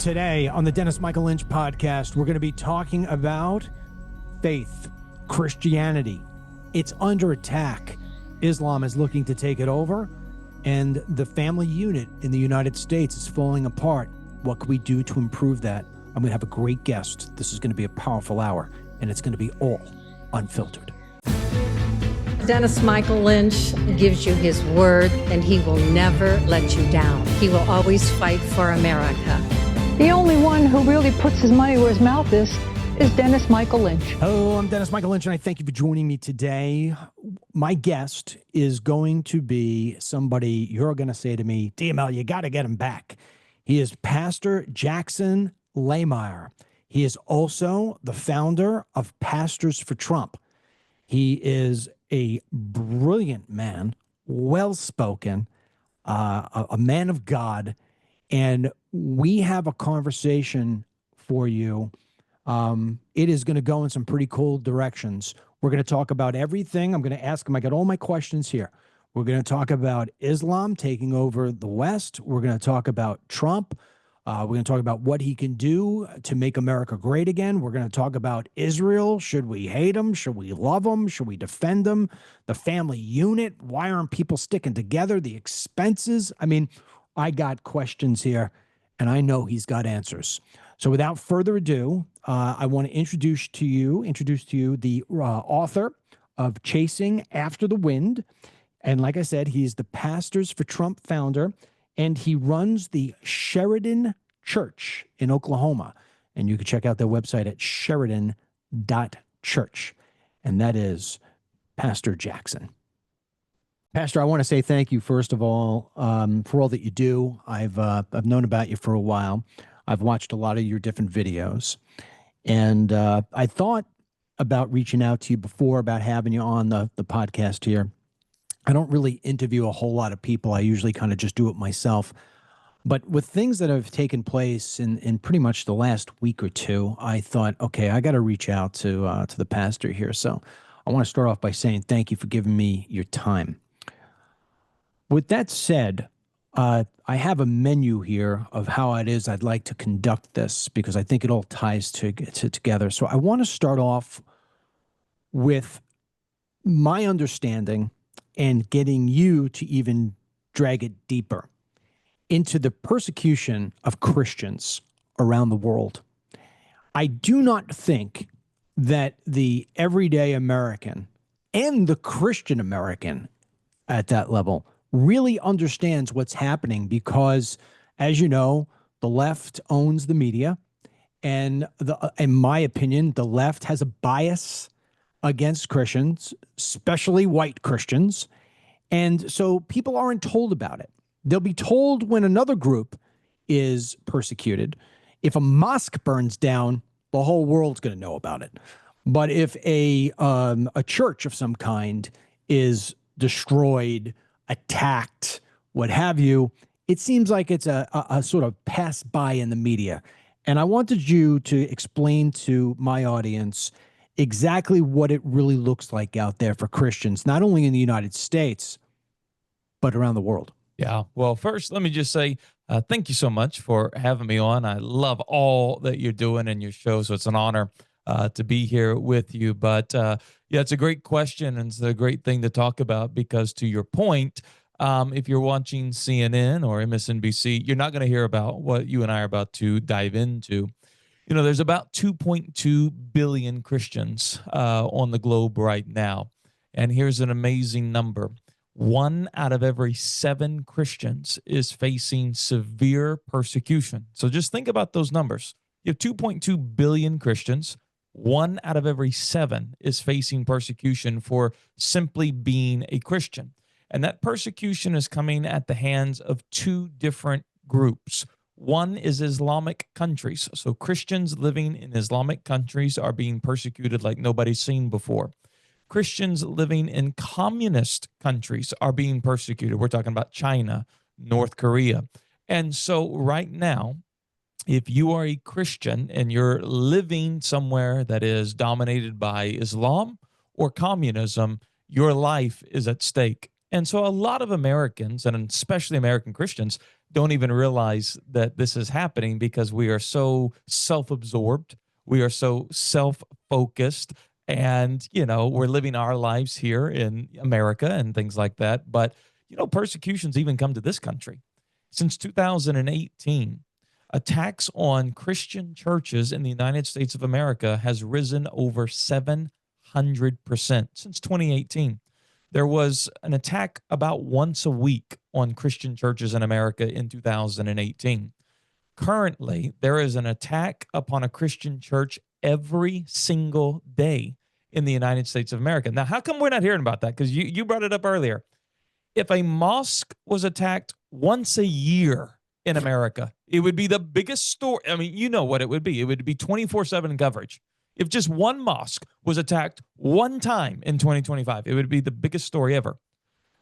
Today on the Dennis Michael Lynch podcast, we're going to be talking about faith, Christianity. It's under attack. Islam is looking to take it over, and the family unit in the United States is falling apart. What can we do to improve that? I'm going to have a great guest. This is going to be a powerful hour, and it's going to be all unfiltered. Dennis Michael Lynch gives you his word, and he will never let you down. He will always fight for America. The only one who really puts his money where his mouth is Dennis Michael Lynch. Hello, I'm Dennis Michael Lynch, and I thank you for joining me today. My guest is going to be somebody you're going to say to me, DML, you got to get him back. He is Pastor Jackson Lahmeyer. He is also the founder of Pastors for Trump. He is a brilliant man, well-spoken, a man of God, and we have a conversation for you. It is going to go in some pretty cool directions. We're going to talk about everything. I'm going to ask him. I got all my questions here. We're going to talk about Islam taking over the West. We're going to talk about Trump. We're going to talk about what he can do to make America great again. We're going to talk about Israel. Should we hate them? Should we love them? Should we defend them? The family unit. Why aren't people sticking together? The expenses. I mean, I got questions here, and I know he's got answers. So without further ado, I want to introduce to you the author of Chasing After the Wind. And like I said, he's the Pastors for Trump founder, and he runs the Sheridan Church in Oklahoma. And you can check out their website at sheridan.church. And that is Pastor Jackson. Pastor, I want to say thank you, first of all, for all that you do. I've known about you for a while. I've watched a lot of your different videos. And I thought about reaching out to you before, about having you on the podcast here. I don't really interview a whole lot of people. I usually kind of just do it myself. But with things that have taken place in pretty much the last week or two, I thought, okay, I got to reach out to the pastor here. So I want to start off by saying thank you for giving me your time. With that said, I have a menu here of how it is I'd like to conduct this, because I think it all ties together. So I want to start off with my understanding and getting you to even drag it deeper into the persecution of Christians around the world. I do not think that the everyday American and the Christian American at that level really understands what's happening, because, as you know, the left owns the media, and in my opinion, the left has a bias against Christians, especially white Christians, and so people aren't told about it. They'll be told when another group is persecuted. If a mosque burns down, the whole world's going to know about it. But if a church of some kind is destroyed, attacked, what have you, it seems like it's a sort of pass by in the media. And I wanted you to explain to my audience exactly what it really looks like out there for Christians, not only in the United States, but around the world. Yeah. Well, first, let me just say thank you so much for having me on. I love all that you're doing in your show, so it's an honor to be here with you. But yeah, it's a great question, and it's a great thing to talk about, because to your point, if you're watching CNN or MSNBC, you're not going to hear about what you and I are about to dive into. You know, there's about 2.2 billion Christians on the globe right now. And here's an amazing number. 1 out of every 7 Christians is facing severe persecution. So just think about those numbers. You have 2.2 billion Christians. 1 out of every 7 is facing persecution for simply being a Christian. And that persecution is coming at the hands of 2 different groups. One is Islamic countries. So Christians living in Islamic countries are being persecuted like nobody's seen before. Christians living in communist countries are being persecuted. We're talking about China, North Korea. And so right now, if you are a Christian and you're living somewhere that is dominated by Islam or communism, your life is at stake. And so a lot of Americans, and especially American Christians, don't even realize that this is happening because we are so self-absorbed. We are so self-focused, and, we're living our lives here in America and things like that. But, persecutions even come to this country. Since 2018, attacks on Christian churches in the United States of America has risen over 700% since 2018. There was an attack about once a week on Christian churches in America in 2018. Currently, there is an attack upon a Christian church every single day in the United States of America. Now, how come we're not hearing about that? Because you brought it up earlier. If a mosque was attacked once a year in America, it would be the biggest story. I mean, you know what it would be. It would be 24/7 coverage. If just one mosque was attacked one time in 2025, it would be the biggest story ever.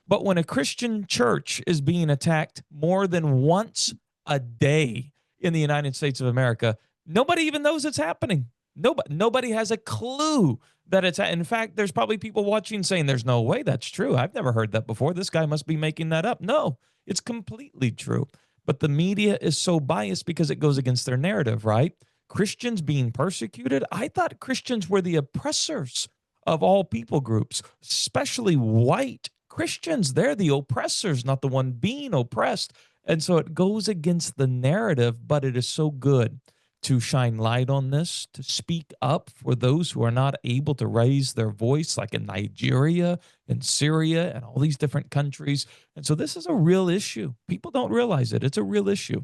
But when a Christian church is being attacked more than once a day in the United States of America, nobody even knows it's happening. Nobody has a clue that it's. In fact, there's probably people watching saying, there's no way that's true. I've never heard that before. This guy must be making that up. No, it's completely true. But the media is so biased because it goes against their narrative, right? Christians being persecuted. I thought Christians were the oppressors of all people groups, especially white Christians. They're the oppressors, not the one being oppressed. And so it goes against the narrative, but it is so good to shine light on this, to speak up for those who are not able to raise their voice, like in Nigeria and Syria and all these different countries. And so this is a real issue. People don't realize it. It's a real issue.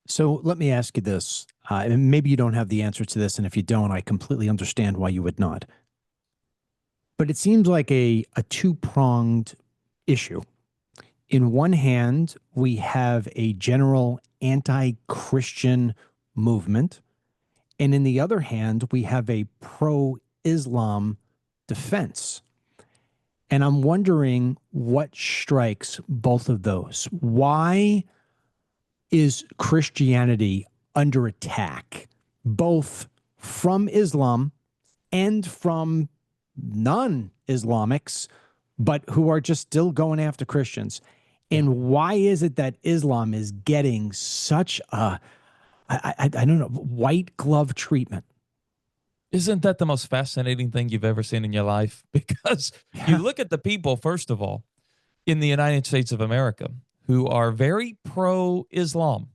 So let me ask you this, and maybe you don't have the answer to this, and if you don't, I completely understand why you would not. But it seems like a two-pronged issue. In one hand, we have a general anti-Christian movement, and in the other hand, we have a pro-Islam defense. And I'm wondering what strikes both of those. Why is Christianity under attack, both from Islam and from non-Islamics, but who are just still going after Christians? And why is it that Islam is getting such a, I don't know, white glove treatment? Isn't that the most fascinating thing you've ever seen in your life? Because you look at the people, first of all, in the United States of America, who are very pro-Islam.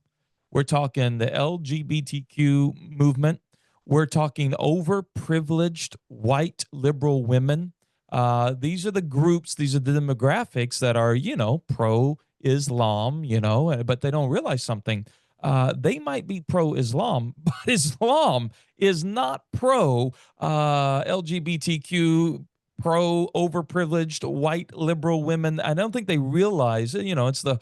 We're talking the LGBTQ movement. We're talking overprivileged white liberal women. These are the groups, these are the demographics that are, pro-Islam, but they don't realize something. They might be pro-Islam, but Islam is not pro-LGBTQ, pro-overprivileged white liberal women. I don't think they realize, it's the,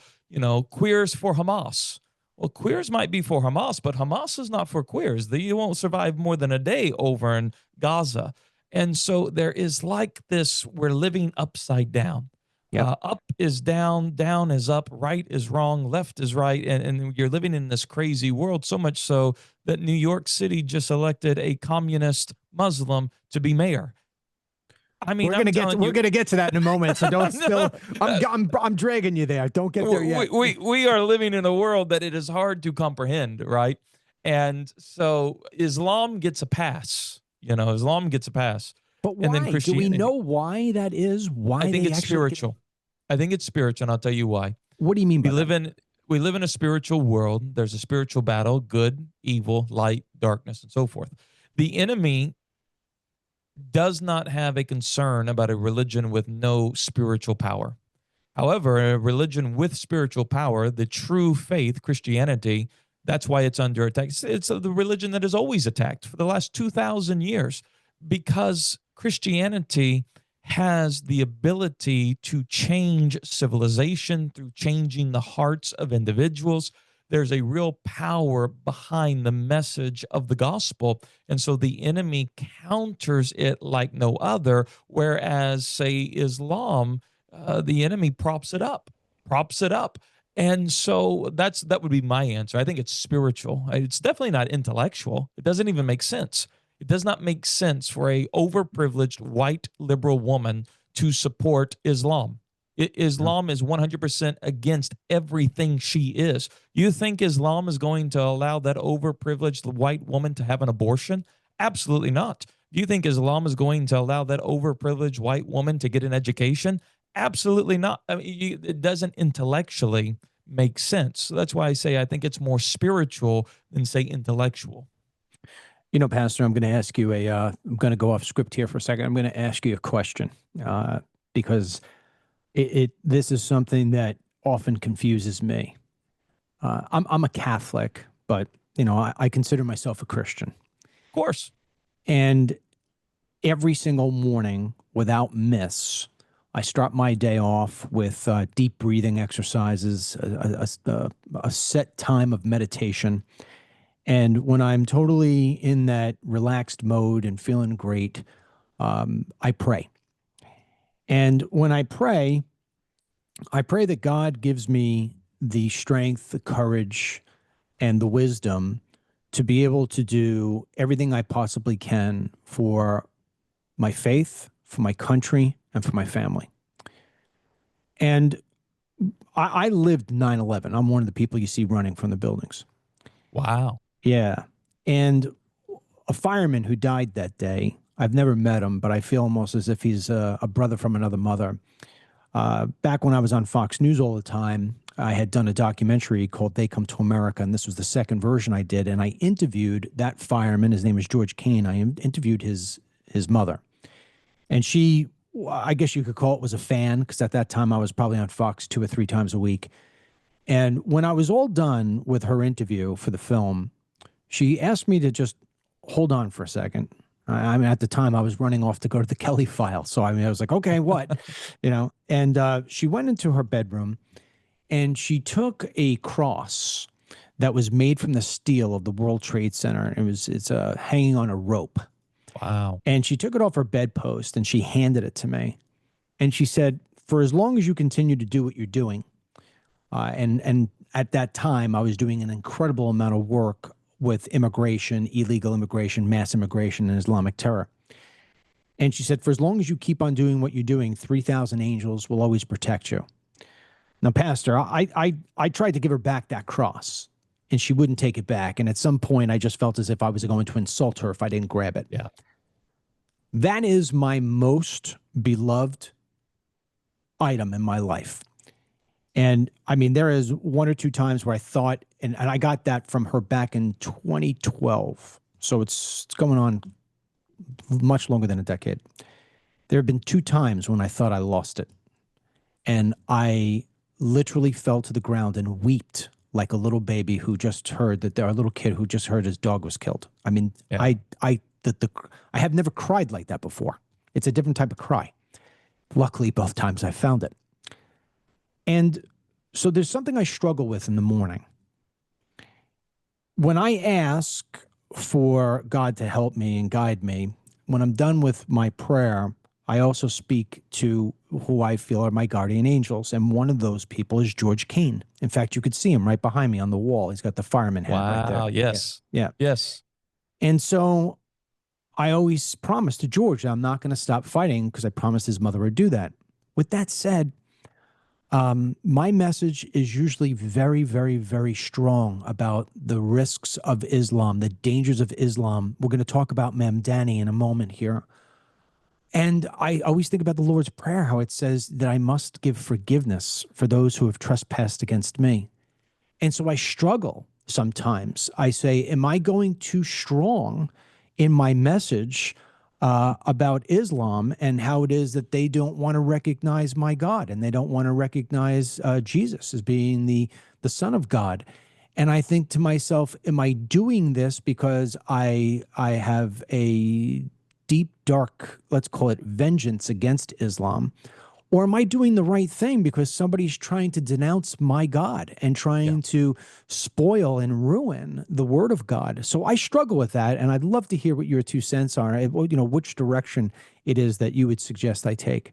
queers for Hamas. Well, queers might be for Hamas, but Hamas is not for queers. You won't survive more than a day over in Gaza. And so there is like this, we're living upside down. Yep. Up is down, down is up, right is wrong, left is right. And you're living in this crazy world, so much so that New York City just elected a communist Muslim to be mayor. I mean, we're gonna get to that in a moment. So don't still. I'm dragging you there. Don't get there yet. We are living in a world that it is hard to comprehend, right? And so Islam gets a pass. Islam gets a pass. But why? And then do we know why that is? Why? I think it's spiritual. I think it's spiritual, and I'll tell you why. What do you mean by that? We live in a spiritual world. There's a spiritual battle: good, evil, light, darkness, and so forth. The enemy does not have a concern about a religion with no spiritual power. However, a religion with spiritual power, the true faith, Christianity, that's why it's under attack. It's the religion that is always attacked for the last 2,000 years, because Christianity has the ability to change civilization through changing the hearts of individuals. There's a real power behind the message of the gospel. And so the enemy counters it like no other, whereas, say, Islam, the enemy props it up. And so that would be my answer. I think it's spiritual. It's definitely not intellectual. It doesn't even make sense. It does not make sense for a overprivileged white liberal woman to support Islam. Islam is 100% against everything she is. You think Islam is going to allow that overprivileged white woman to have an abortion? Absolutely not. Do you think Islam is going to allow that overprivileged white woman to get an education? Absolutely not. I mean, it doesn't intellectually make sense. So that's why I say I think it's more spiritual than, say, intellectual. Pastor, I'm going to ask you I'm going to go off script here for a second. I'm going to ask you a question because this is something that often confuses me. I'm a Catholic, but I consider myself a Christian. Of course. And every single morning, without miss, I start my day off with deep breathing exercises, a set time of meditation. And when I'm totally in that relaxed mode and feeling great, I pray. And when I pray that God gives me the strength, the courage, and the wisdom to be able to do everything I possibly can for my faith, for my country, and for my family. And I lived 9/11. I'm one of the people you see running from the buildings. Wow. Yeah. And a fireman who died that day, I've never met him, but I feel almost as if he's a brother from another mother. Back when I was on Fox News all the time, I had done a documentary called They Come to America, and this was the second version I did. And I interviewed that fireman. His name is George Kane. I interviewed his mother. And she, I guess you could call it, was a fan, because at that time I was probably on Fox 2 or 3 times a week. And when I was all done with her interview for the film, she asked me to just hold on for a second. I mean, at the time I was running off to go to the Kelly file. So, I was like, okay, what? And she went into her bedroom and she took a cross that was made from the steel of the World Trade Center. It's hanging on a rope. Wow. And she took it off her bedpost and she handed it to me. And she said, for as long as you continue to do what you're doing, and at that time I was doing an incredible amount of work with immigration, illegal immigration, mass immigration, and Islamic terror. And she said, for as long as you keep on doing what you're doing, 3,000 angels will always protect you. Now, Pastor, I tried to give her back that cross, and she wouldn't take it back. And at some point, I just felt as if I was going to insult her if I didn't grab it. Yeah. That is my most beloved item in my life. And I mean, there is 1 or 2 times where I thought, and I got that from her back in 2012. So it's going on much longer than a decade. There have been 2 times when I thought I lost it. And I literally fell to the ground and wept like a little baby who just heard that a little kid who just heard his dog was killed. I mean, yeah. I have never cried like that before. It's a different type of cry. Luckily, both times I found it. And so there's something I struggle with in the morning. When I ask for God to help me and guide me, when I'm done with my prayer, I also speak to who I feel are my guardian angels. And one of those people is George Kane. In fact, you could see him right behind me on the wall. He's got the fireman hat right there. Wow, yes. Yeah. Yes. And so I always promise to George that I'm not going to stop fighting because I promised his mother would do that. With that said, my message is usually very, very, very strong about the risks of Islam, the dangers of Islam. We're going to talk about Ma'am Danny in a moment here. And I always think about the Lord's Prayer, how it says that I must give forgiveness for those who have trespassed against me. And so I struggle sometimes. I say, am I going too strong in my message about Islam and how it is that they don't want to recognize my God and they don't want to recognize Jesus as being the Son of God? And I think to myself, am I doing this because I have a deep, dark, let's call it vengeance against Islam? Or am I doing the right thing because somebody's trying to denounce my God and trying to spoil and ruin the word of God? So I struggle with that, and I'd love to hear what your 2 cents are, which direction it is that you would suggest I take.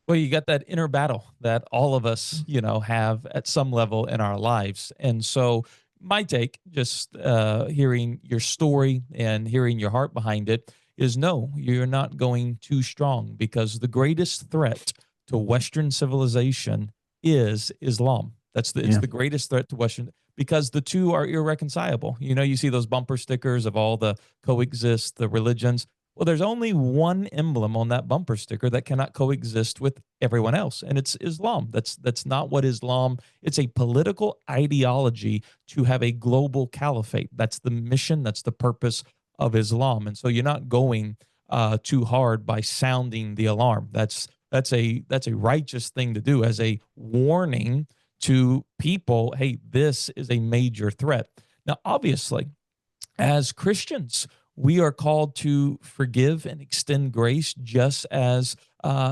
Well, you got that inner battle that all of us, have at some level in our lives. And so my take, just hearing your story and hearing your heart behind it, is no, you're not going too strong, because the greatest threat to Western civilization is Islam. It's the greatest threat to Western, because the two are irreconcilable. You see those bumper stickers of all the coexist, the religions. Well, there's only one emblem on that bumper sticker that cannot coexist with everyone else, and it's Islam. That's not what Islam. It's a political ideology to have a global caliphate. That's the mission. That's the purpose of Islam. And so you're not going too hard by sounding the alarm. That's a righteous thing to do as a warning to people. Hey, this is a major threat. Now, obviously, as Christians, we are called to forgive and extend grace, just as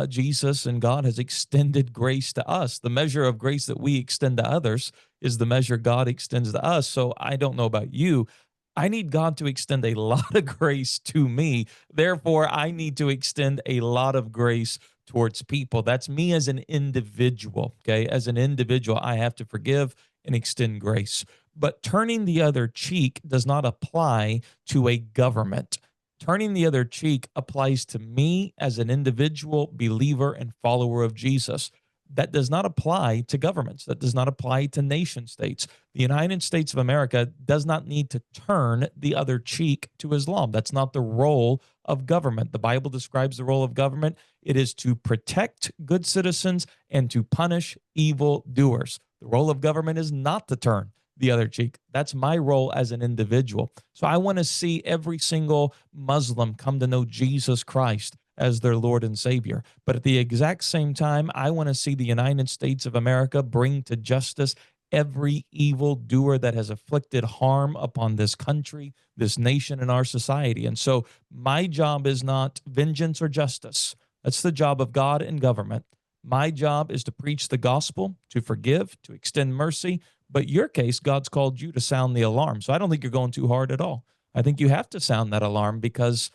Jesus and God has extended grace to us. The measure of grace that we extend to others is the measure God extends to us. So I don't know about you. I need God to extend a lot of grace to me. Therefore, I need to extend a lot of grace towards people. That's me as an individual. Okay. As an individual, I have to forgive and extend grace. But turning the other cheek does not apply to a government. Turning the other cheek applies to me as an individual believer and follower of Jesus. That does not apply to governments. That does not apply to nation states. The United States of America does not need to turn the other cheek to Islam. That's not the role of government. The Bible describes the role of government. It is to protect good citizens and to punish evil doers. The role of government is not to turn the other cheek. That's my role as an individual. So I want to see every single Muslim come to know Jesus Christ as their Lord and Savior. But at the exact same time, I want to see the United States of America bring to justice every evil doer that has afflicted harm upon this country, this nation, and our society. And so my job is not vengeance or justice. That's the job of God and government. My job is to preach the gospel, to forgive, to extend mercy. But in your case, God's called you to sound the alarm. So I don't think you're going too hard at all. I think you have to sound that alarm, because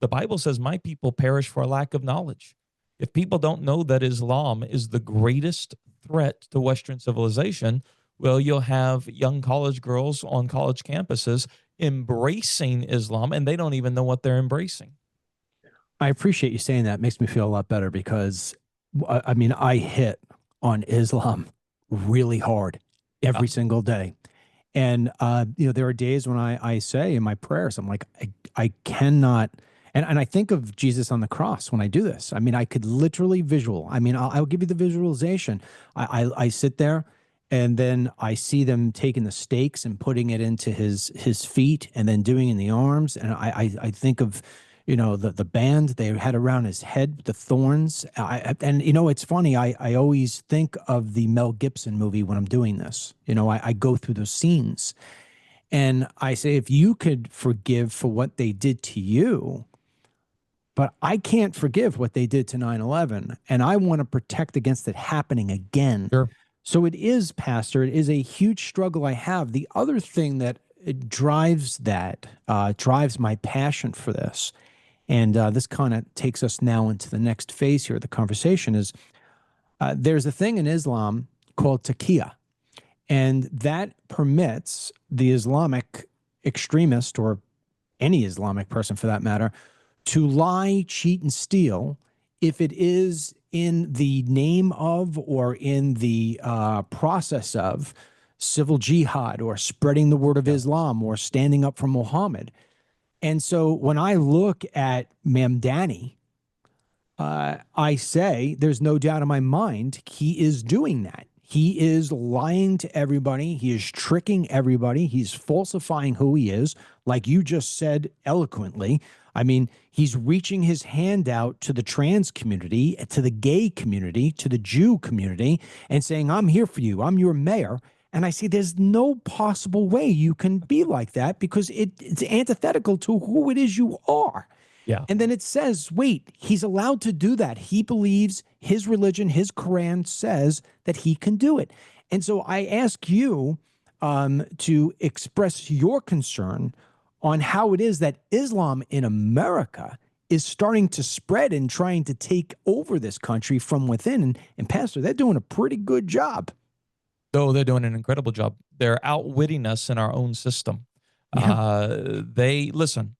the Bible says, my people perish for a lack of knowledge. If people don't know that Islam is the greatest threat to Western civilization, well, you'll have young college girls on college campuses embracing Islam, and they don't even know what they're embracing. I appreciate you saying that. It makes me feel a lot better, because I mean, I hit on Islam really hard every single day. And, there are days when I say in my prayers, I'm like, I cannot. And I think of Jesus on the cross when I do this. I mean, I could literally I'll give you the visualization. I sit there, and then I see them taking the stakes and putting it into his feet, and then doing it in the arms. And I think of, the band they had around his head, the thorns. It's funny. I always think of the Mel Gibson movie when I'm doing this. I go through those scenes, and I say, if you could forgive for what they did to you, but I can't forgive what they did to 9/11, and I want to protect against it happening again. Sure. So it is, Pastor, it is a huge struggle I have. The other thing that drives my passion for this, and this kind of takes us now into the next phase here of the conversation, is there's a thing in Islam called taqiyya, and that permits the Islamic extremist, or any Islamic person for that matter, to lie, cheat, and steal if it is in the name of, or in the process of, civil jihad, or spreading the word of Islam, or standing up for Muhammad. And so when I look at Mamdani, I say there's no doubt in my mind he is doing that. He is lying to everybody. He is tricking everybody. He's falsifying who he is, like you just said eloquently. I mean, he's reaching his hand out to the trans community, to the gay community, to the Jew community, and saying, I'm here for you. I'm your mayor. And I say, there's no possible way you can be like that, because it's antithetical to who it is you are. Yeah. And then it says, wait, he's allowed to do that. He believes his religion, his Quran says that he can do it. And so I ask you to express your concern on how it is that Islam in America is starting to spread and trying to take over this country from within. And Pastor, they're doing a pretty good job. Oh, they're doing an incredible job. They're outwitting us in our own system. Yeah. Listen,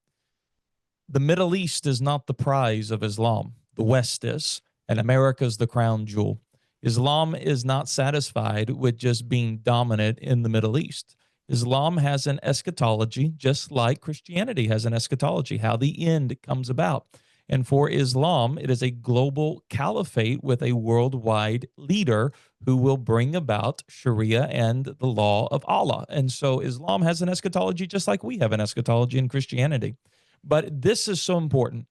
the Middle East is not the prize of Islam. The West is. and America's the crown jewel. Islam is not satisfied with just being dominant in the Middle East. Islam has an eschatology, just like Christianity has an eschatology, how the end comes about. And for Islam, it is a global caliphate with a worldwide leader who will bring about Sharia and the law of Allah. And so Islam has an eschatology just like we have an eschatology in Christianity. But this is so important.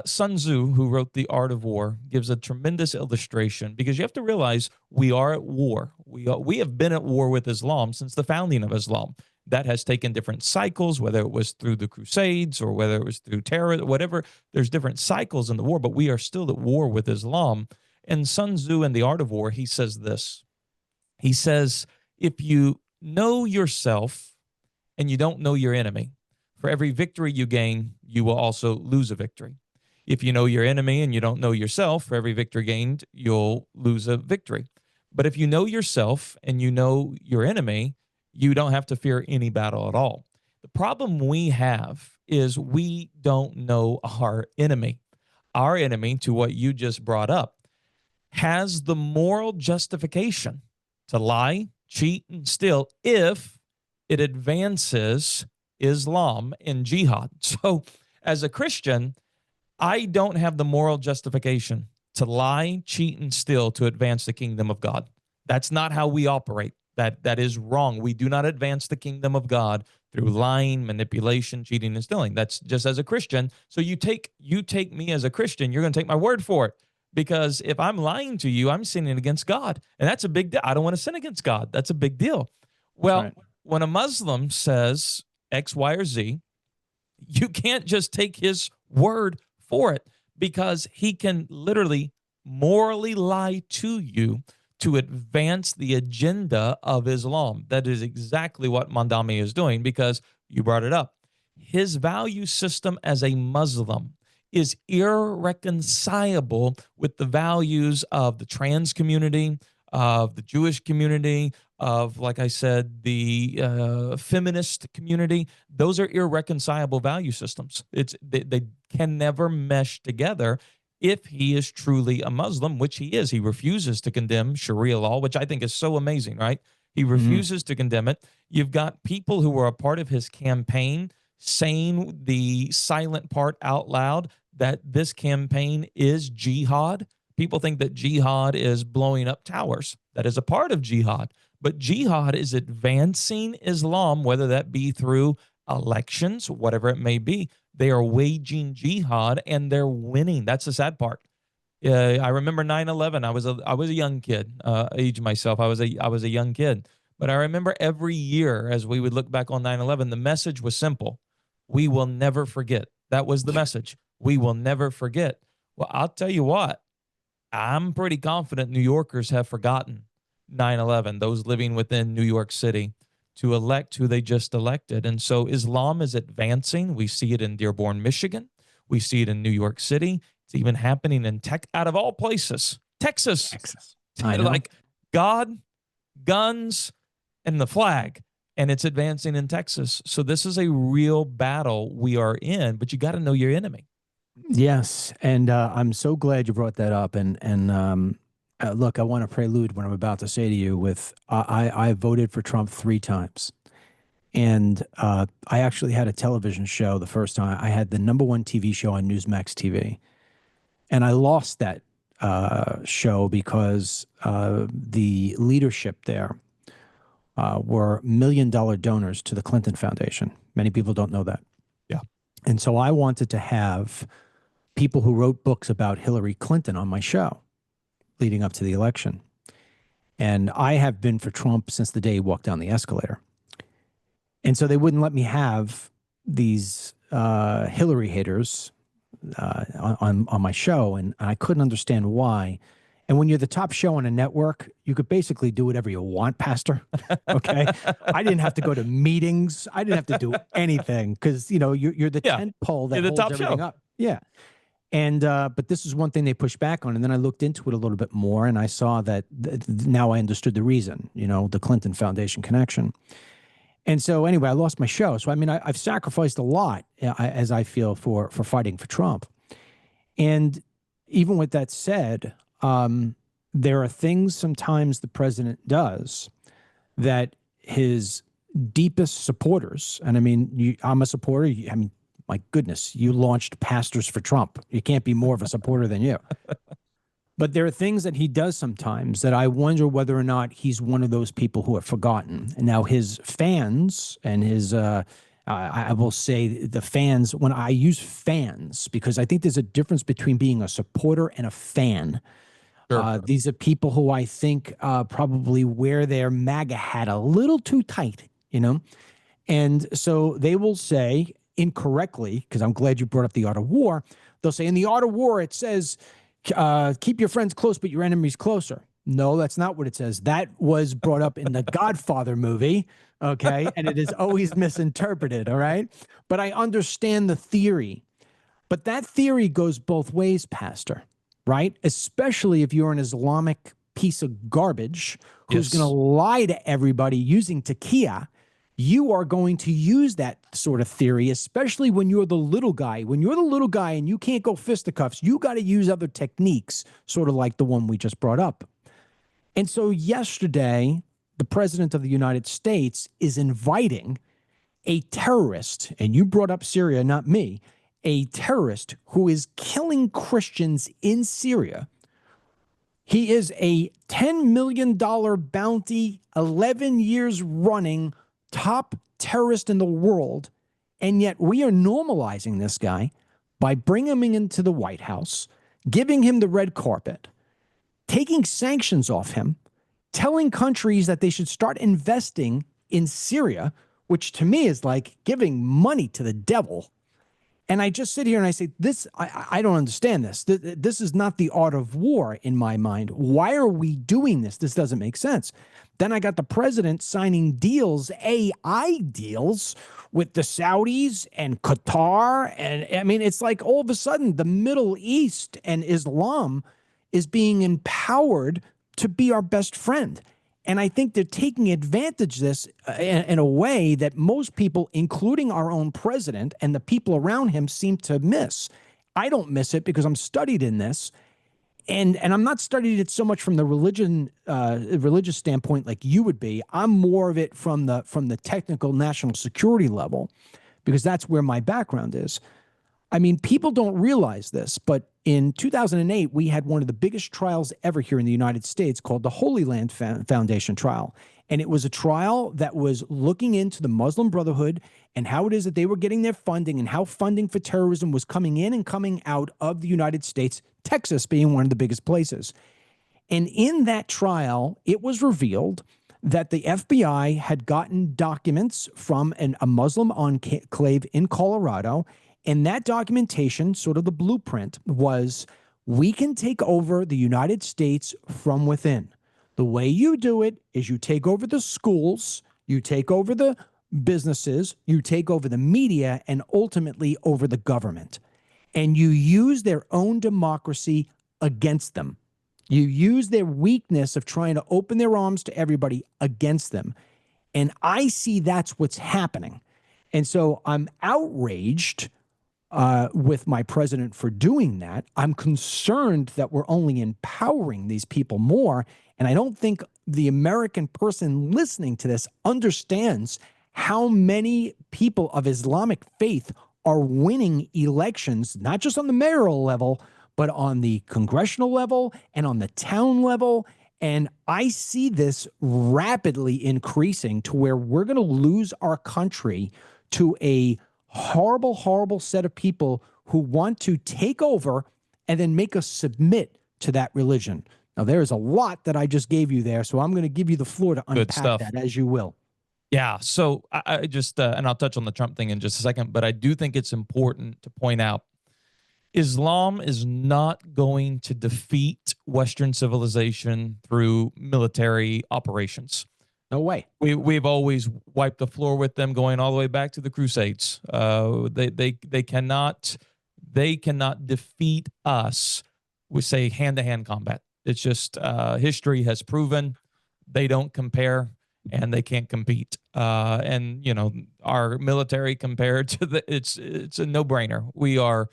Sun Tzu, who wrote The Art of War, gives a tremendous illustration because you have to realize we are at war. We have been at war with Islam since the founding of Islam. That has taken different cycles, whether it was through the Crusades or whether it was through terror, whatever. There's different cycles in the war, but we are still at war with Islam. And Sun Tzu in The Art of War, he says this. He says, if you know yourself and you don't know your enemy, for every victory you gain, you will also lose a victory. If you know your enemy and you don't know yourself, for every victory gained, you'll lose a victory. But if you know yourself and you know your enemy, you don't have to fear any battle at all. The problem we have is we don't know our enemy. Our enemy, to what you just brought up, has the moral justification to lie, cheat, and steal if it advances Islam and jihad. So as a Christian, I don't have the moral justification to lie, cheat, and steal to advance the kingdom of God. That's not how we operate. That is wrong. We do not advance the kingdom of God through lying, manipulation, cheating, and stealing. That's just as a Christian. So you take me as a Christian, you're going to take my word for it. Because if I'm lying to you, I'm sinning against God. And that's a big deal. I don't want to sin against God. That's a big deal. Well, right. When a Muslim says X, Y, or Z, you can't just take his word for it because he can literally morally lie to you to advance the agenda of Islam. That is exactly what Mandami is doing because you brought it up. His value system as a Muslim is irreconcilable with the values of the trans community, of the Jewish community, of, like I said, the feminist community. Those are irreconcilable value systems. They can never mesh together if he is truly a Muslim, which he is. He refuses to condemn Sharia law, which I think is so amazing, right? He refuses to condemn it. You've got people who were a part of his campaign saying the silent part out loud that this campaign is jihad. People think that jihad is blowing up towers. That is a part of jihad. But jihad is advancing Islam, whether that be through elections, whatever it may be. They are waging jihad and they're winning. That's the sad part. I remember 9/11. I was a young kid, age myself. I was a young kid. But I remember every year as we would look back on 9/11, the message was simple. We will never forget. That was the message. We will never forget. Well, I'll tell you what, I'm pretty confident New Yorkers have forgotten 9/11, those living within New York City, to elect who they just elected. And so Islam is advancing. We see it in Dearborn, Michigan. We see it in New York City. It's even happening in out of all places, Texas. I know. Like God, guns, and the flag. And it's advancing in Texas. So this is a real battle we are in, but you got to know your enemy. Yes, and I'm so glad you brought that up. And look, I want to prelude what I'm about to say to you with I voted for Trump 3 times. And I actually had a television show the first time. I had the #1 TV show on Newsmax TV. And I lost that show because the leadership there were $1 million donors to the Clinton Foundation. Many people don't know that. Yeah. And so I wanted to have people who wrote books about Hillary Clinton on my show leading up to the election. And I have been for Trump since the day he walked down the escalator. And so they wouldn't let me have these Hillary haters on my show. And I couldn't understand why. And when you're the top show on a network, you could basically do whatever you want, Pastor. Okay. I didn't have to go to meetings. I didn't have to do anything because, you're the tent pole that holds everything up. Yeah. And but this is one thing they pushed back on. And then I looked into it a little bit more and I saw that now I understood the reason, the Clinton Foundation connection. And so anyway, I lost my show. So, I mean, I've sacrificed a lot as I feel for fighting for Trump. And even with that said, there are things sometimes the president does that his deepest supporters, and I mean, I'm a supporter. I mean, my goodness, you launched Pastors for Trump. You can't be more of a supporter than you. But there are things that he does sometimes that I wonder whether or not he's one of those people who have forgotten. And now his fans and his, I will say the fans, when I use fans, because I think there's a difference between being a supporter and a fan. Sure. These are people who I think probably wear their MAGA hat a little too tight, you know? And so they will say incorrectly, because I'm glad you brought up the art of war. They'll say in the art of war, it says, keep your friends close, but your enemies closer. No, that's not what it says. That was brought up in the Godfather movie. Okay. And it is always misinterpreted. All right. But I understand the theory. But that theory goes both ways, Pastor, right? Especially if you're an Islamic piece of garbage who's going to lie to everybody using taqiyya. You are going to use that sort of theory, especially when you're the little guy. When you're the little guy and you can't go fisticuffs, you got to use other techniques, sort of like the one we just brought up. And so yesterday, the president of the United States is inviting a terrorist, and you brought up Syria, not me, a terrorist who is killing Christians in Syria. He is a $10 million bounty, 11 years running, top terrorist in the world, and yet we are normalizing this guy by bringing him into the White House, giving him the red carpet, taking sanctions off him, telling countries that they should start investing in Syria, which to me is like giving money to the devil. And I just sit here and I say, I don't understand this. This is not the art of war in my mind. Why are we doing this? This doesn't make sense. Then I got the president signing deals, AI deals, with the Saudis and Qatar. And I mean, it's like all of a sudden the Middle East and Islam is being empowered to be our best friend. And I think they're taking advantage of this in a way that most people, including our own president and the people around him, seem to miss. I don't miss it because I'm studied in this. And I'm not studied it so much from the religious standpoint like you would be. I'm more of it from the technical national security level, because that's where my background is. I mean, people don't realize this, but in 2008, we had one of the biggest trials ever here in the United States called the Holy Land Foundation trial. And it was a trial that was looking into the Muslim Brotherhood and how it is that they were getting their funding and how funding for terrorism was coming in and coming out of the United States, Texas being one of the biggest places. And in that trial, it was revealed that the FBI had gotten documents from a Muslim enclave in Colorado. And that documentation, sort of the blueprint, was we can take over the United States from within. The way you do it is you take over the schools, you take over the businesses, you take over the media, and ultimately over the government. And you use their own democracy against them. You use their weakness of trying to open their arms to everybody against them. And I see that's what's happening. And so I'm outraged with my president for doing that. I'm concerned that we're only empowering these people more. And I don't think the American person listening to this understands how many people of Islamic faith are winning elections, not just on the mayoral level, but on the congressional level and on the town level. And I see this rapidly increasing to where we're going to lose our country to a horrible, horrible set of people who want to take over and then make us submit to that religion. Now, there's a lot that I just gave you there, so I'm going to give you the floor to unpack that as you will. Yeah. So I just, and I'll touch on the Trump thing in just a second, but I do think it's important to point out Islam is not going to defeat Western civilization through military operations. No way. We've always wiped the floor with them, going all the way back to the Crusades. They cannot defeat us with, say, hand-to-hand combat. It's just history has proven they don't compare and they can't compete. And our military compared to it's a no-brainer. We are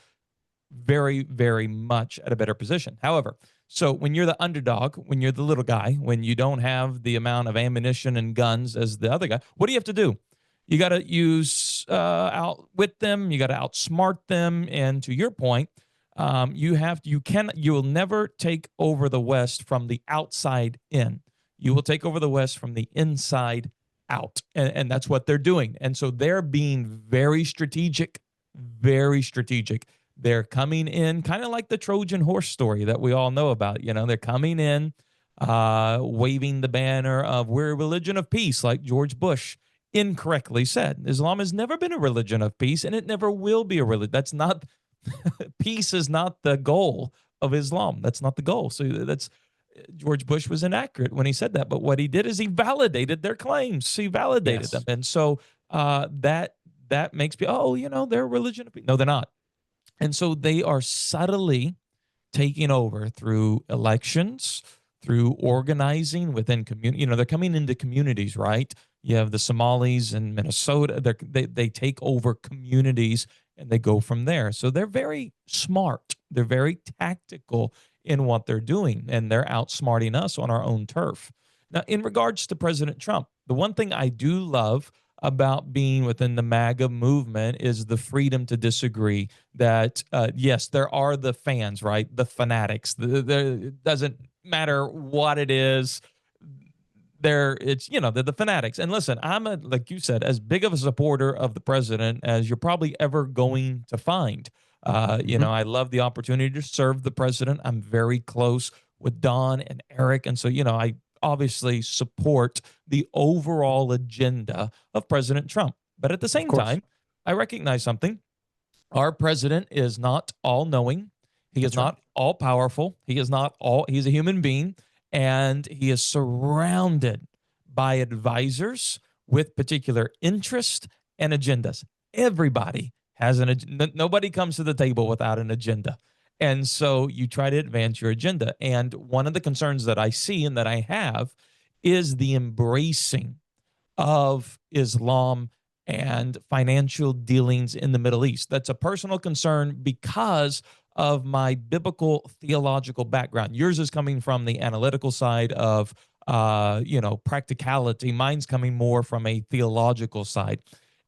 very, very much at a better position. However, so when you're the underdog, when you're the little guy, when you don't have the amount of ammunition and guns as the other guy, what do you have to do? You got to use outwit them. You got to outsmart them. And to your point, you will never take over the West from the outside in. You will take over the West from the inside out. And that's what they're doing. And so they're being very strategic, very strategic. They're coming in kind of like the Trojan horse story that we all know about. You know, they're coming in, waving the banner of we're a religion of peace, like George Bush incorrectly said. Islam has never been a religion of peace, and it never will be a religion. That's not, peace is not the goal of Islam. That's not the goal. So that's, George Bush was inaccurate when he said that. But what he did is he validated their claims. He validated them. And so that makes me, oh, you know, they're a religion of peace. No, they're not. And so they are subtly taking over through elections, through organizing within community. You know, they're coming into communities, right? You have the Somalis in Minnesota. They take over communities and they go from there. So they're very smart. They're very tactical in what they're doing, and they're outsmarting us on our own turf. Now, in regards to President Trump, the one thing I do love about being within the MAGA movement is the freedom to disagree. That, yes, there are the fans, right? The fanatics. It doesn't matter what it is. It's, you know, they're the fanatics. And listen, I'm, like you said, as big of a supporter of the president as you're probably ever going to find. You know, I love the opportunity to serve the president. I'm very close with Don and Eric. And so, you know, I obviously support the overall agenda of President Trump. But at the same time, I recognize something. Our president is not all knowing. He is not all powerful. He's a human being, and he is surrounded by advisors with particular interest and agendas. Everybody has nobody comes to the table without an agenda. And so you try to advance your agenda. And one of the concerns that I see and that I have is the embracing of Islam and financial dealings in the Middle East. That's a personal concern because of my biblical theological background. Yours is coming from the analytical side of, you know, practicality. Mine's coming more from a theological side.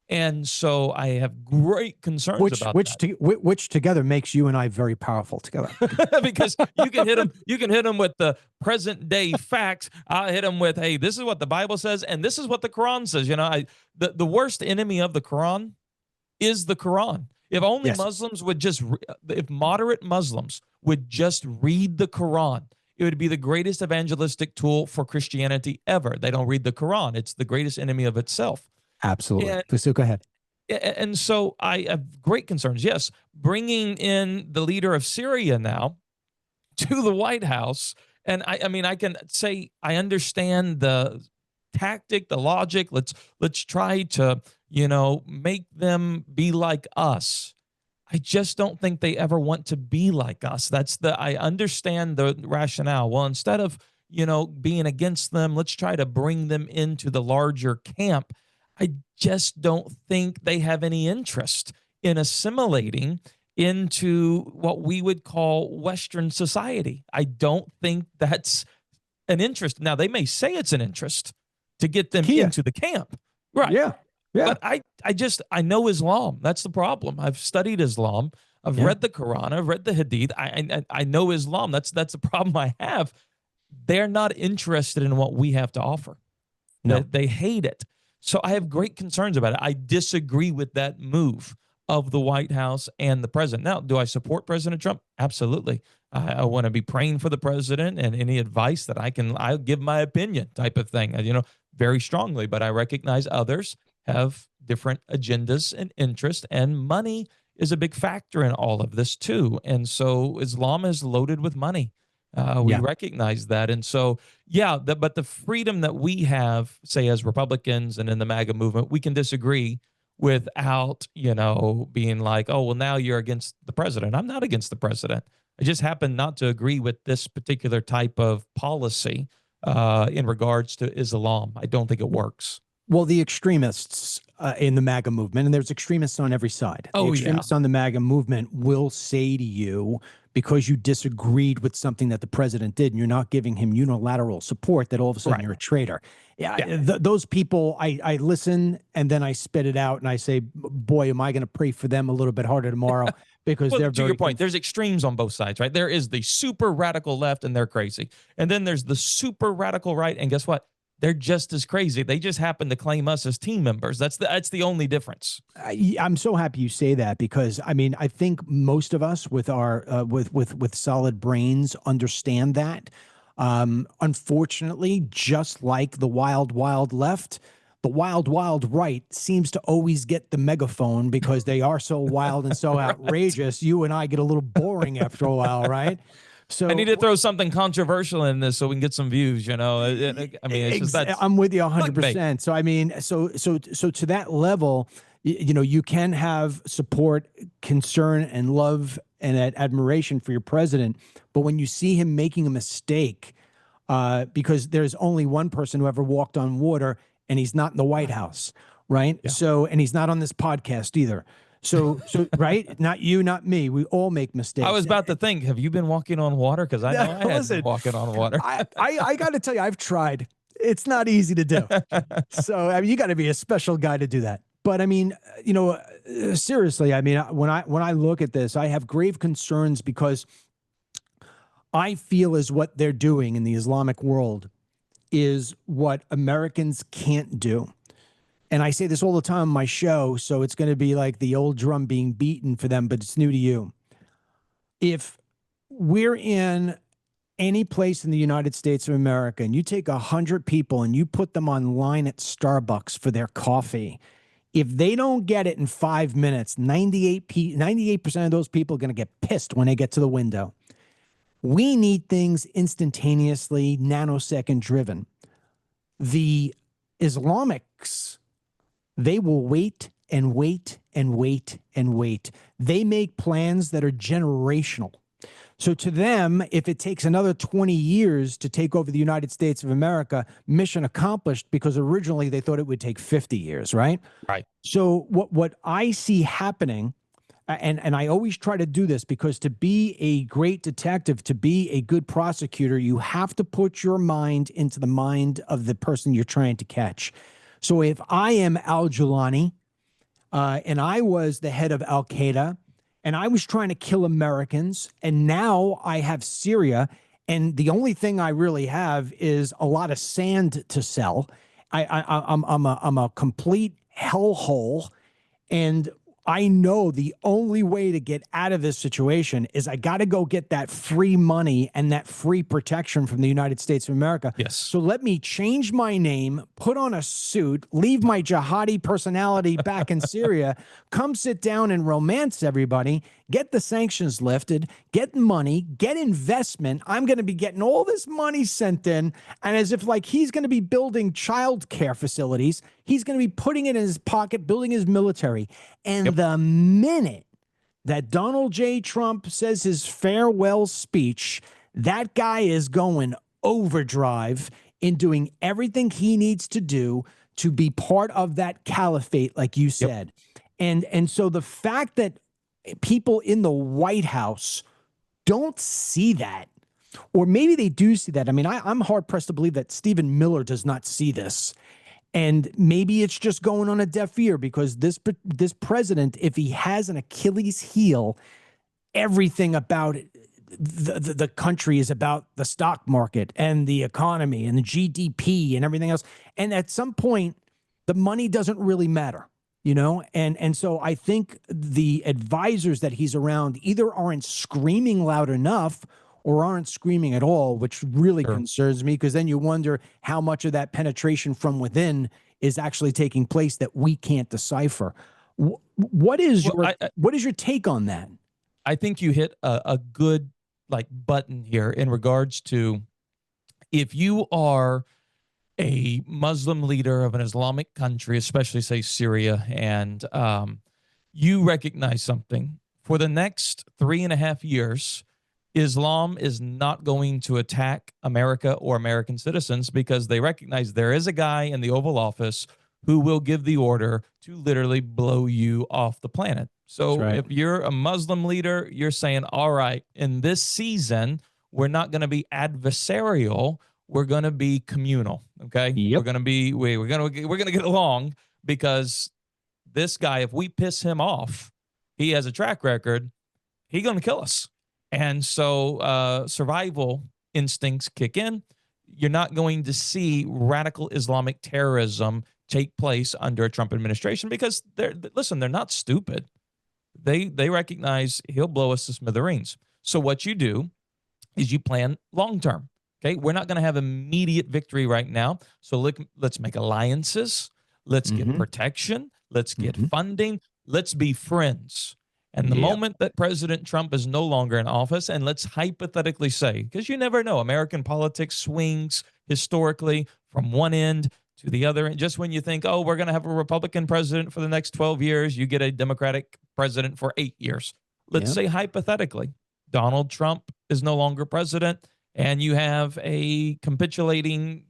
And so I have great concerns about that. Which together makes you and I very powerful together. Because you can hit them with the present day facts. I hit them with, hey, this is what the Bible says, and this is what the Quran says. You know, the worst enemy of the Quran is the Quran. If only Muslims would just, if moderate Muslims would just read the Quran, it would be the greatest evangelistic tool for Christianity ever. They don't read the Quran. It's the greatest enemy of itself. Absolutely. Please go ahead. And so I have great concerns. Yes, bringing in the leader of Syria now to the White House. And I mean, I can say I understand the tactic, the logic. Let's try to, you know, make them be like us. I just don't think they ever want to be like us. I understand the rationale. Well, instead of, you know, being against them, let's try to bring them into the larger camp. I just don't think they have any interest in assimilating into what we would call Western society. I don't think that's an interest. Now, they may say it's an interest to get them into the camp. Right. Yeah. But I know Islam. That's the problem. I've studied Islam. I've read the Quran. I've read the Hadith. I know Islam. That's the problem I have. They're not interested in what we have to offer. No. They hate it. So I have great concerns about it. I disagree with that move of the White House and the president. Now, do I support President Trump? Absolutely. I want to be praying for the president, and any advice that I'll give my opinion type of thing, you know, very strongly. But I recognize others have different agendas and interests, and money is a big factor in all of this too. And so Islam is loaded with money. We recognize that. And so, but the freedom that we have, say, as Republicans and in the MAGA movement, we can disagree without, you know, being like, oh, well, now you're against the president. I'm not against the president. I just happen not to agree with this particular type of policy in regards to Islam. I don't think it works. Well, the extremists in the MAGA movement, and there's extremists on every side. Oh, the extremists on the MAGA movement will say to you, because you disagreed with something that the president did and you're not giving him unilateral support, that all of a sudden you're a traitor. Those people, I listen and then I spit it out and I say, boy, am I going to pray for them a little bit harder tomorrow, because they're to very your point, there's extremes on both sides, right? There is the super radical left and they're crazy. And then there's the super radical right. And guess what? They're just as crazy. They just happen to claim us as team members. That's the only difference. I'm so happy you say that, because I mean, I think most of us with our with solid brains understand that. Unfortunately, just like the wild, wild left, the wild, wild right seems to always get the megaphone because they are so wild and so outrageous. You and I get a little boring after a while, right? So I need to throw something controversial in this so we can get some views. I mean, it's just that. I'm with you 100%. So I mean, so to that level, you can have support, concern, and love and admiration for your president, but when you see him making a mistake, because there's only one person who ever walked on water, and he's not in the White House, right? Yeah. So, and he's not on this podcast either. So right? Not you, not me. We all make mistakes. I was about to think, have you been walking on water? Because I know I had been walking on water. I got to tell you, I've tried. It's not easy to do. So I mean, you got to be a special guy to do that. But I mean, seriously, I mean, when I look at this, I have grave concerns, because I feel as what they're doing in the Islamic world is what Americans can't do. And I say this all the time on my show, so it's going to be like the old drum being beaten for them, but it's new to you. If we're in any place in the United States of America and you take 100 people and you put them on line at Starbucks for their coffee, if they don't get it in 5 minutes, 98% of those people are going to get pissed when they get to the window. We need things instantaneously, nanosecond driven. The Islamics, they will wait and wait and wait and wait. They make plans that are generational. So to them, if it takes another 20 years to take over the United States of America, mission accomplished, because originally they thought it would take 50 years, right? Right. So what I see happening, and I always try to do this, because to be a great detective, to be a good prosecutor, you have to put your mind into the mind of the person you're trying to catch. So if I am al-Jilani, and I was the head of Al-Qaeda, and I was trying to kill Americans, and now I have Syria, and the only thing I really have is a lot of sand to sell. I'm a complete hellhole, and I know the only way to get out of this situation is I got to go get that free money and that free protection from the United States of America. Yes. So let me change my name, put on a suit, leave my jihadi personality back in Syria, come sit down and romance everybody, get the sanctions lifted, get money, get investment. I'm going to be getting all this money sent in. And as if like he's going to be building child care facilities, he's going to be putting it in his pocket, building his military. And the minute that Donald J. Trump says his farewell speech, that guy is going overdrive in doing everything he needs to do to be part of that caliphate, like you said. And so the fact that people in the White House don't see that, or maybe they do see that. I mean, I'm hard pressed to believe that Stephen Miller does not see this. And maybe it's just going on a deaf ear, because this president, if he has an Achilles heel, everything about it, the country is about the stock market and the economy and the GDP and everything else. And at some point, the money doesn't really matter, And so I think the advisors that he's around either aren't screaming loud enough or aren't screaming at all, which really concerns me, because then you wonder how much of that penetration from within is actually taking place that we can't decipher. What is your take on that? I think you hit a good button here in regards to, if you are a Muslim leader of an Islamic country, especially say Syria, and you recognize something, for the next 3.5 years, Islam is not going to attack America or American citizens, because they recognize there is a guy in the Oval Office who will give the order to literally blow you off the planet. That's So right. if you're a Muslim leader, you're saying, all right, in this season, we're not going to be adversarial. We're going to be communal. Okay. Yep. We're going to get along, because this guy, if we piss him off, he has a track record, he's going to kill us. And so survival instincts kick in. You're not going to see radical Islamic terrorism take place under a Trump administration, because they're not stupid. They recognize he'll blow us to smithereens. So what you do is you plan long term. Okay, we're not going to have immediate victory right now. So let's make alliances. Let's get protection. Let's get funding. Let's be friends. And the moment that President Trump is no longer in office, and let's hypothetically say, because you never know, American politics swings historically from one end to the other. And just when you think, oh, we're going to have a Republican president for the next 12 years, you get a Democratic president for 8 years. Let's say hypothetically, Donald Trump is no longer president, and you have a capitulating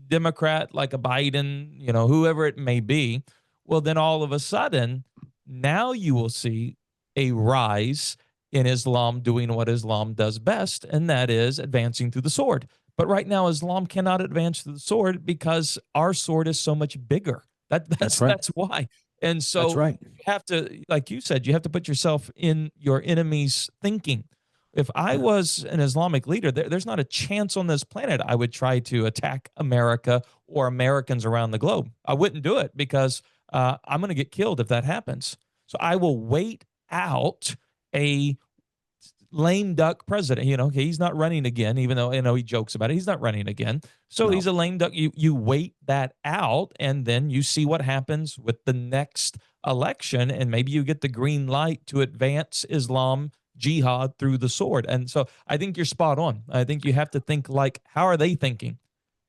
Democrat like a Biden, whoever it may be. Well, then all of a sudden, now you will see a rise in Islam doing what Islam does best, and that is advancing through the sword. But right now, Islam cannot advance through the sword because our sword is so much bigger. That's why. And so you have to, like you said, you have to put yourself in your enemy's thinking. If I was an Islamic leader, there's not a chance on this planet I would try to attack America or Americans around the globe. I wouldn't do it, because I'm going to get killed if that happens. So I will wait out a lame duck president. He's not running again, even though he jokes about it. He's not running again. So he's a lame duck. You wait that out, and then you see what happens with the next election, and maybe you get the green light to advance Islam jihad through the sword. And so I think you're spot on. I think you have to think like, how are they thinking?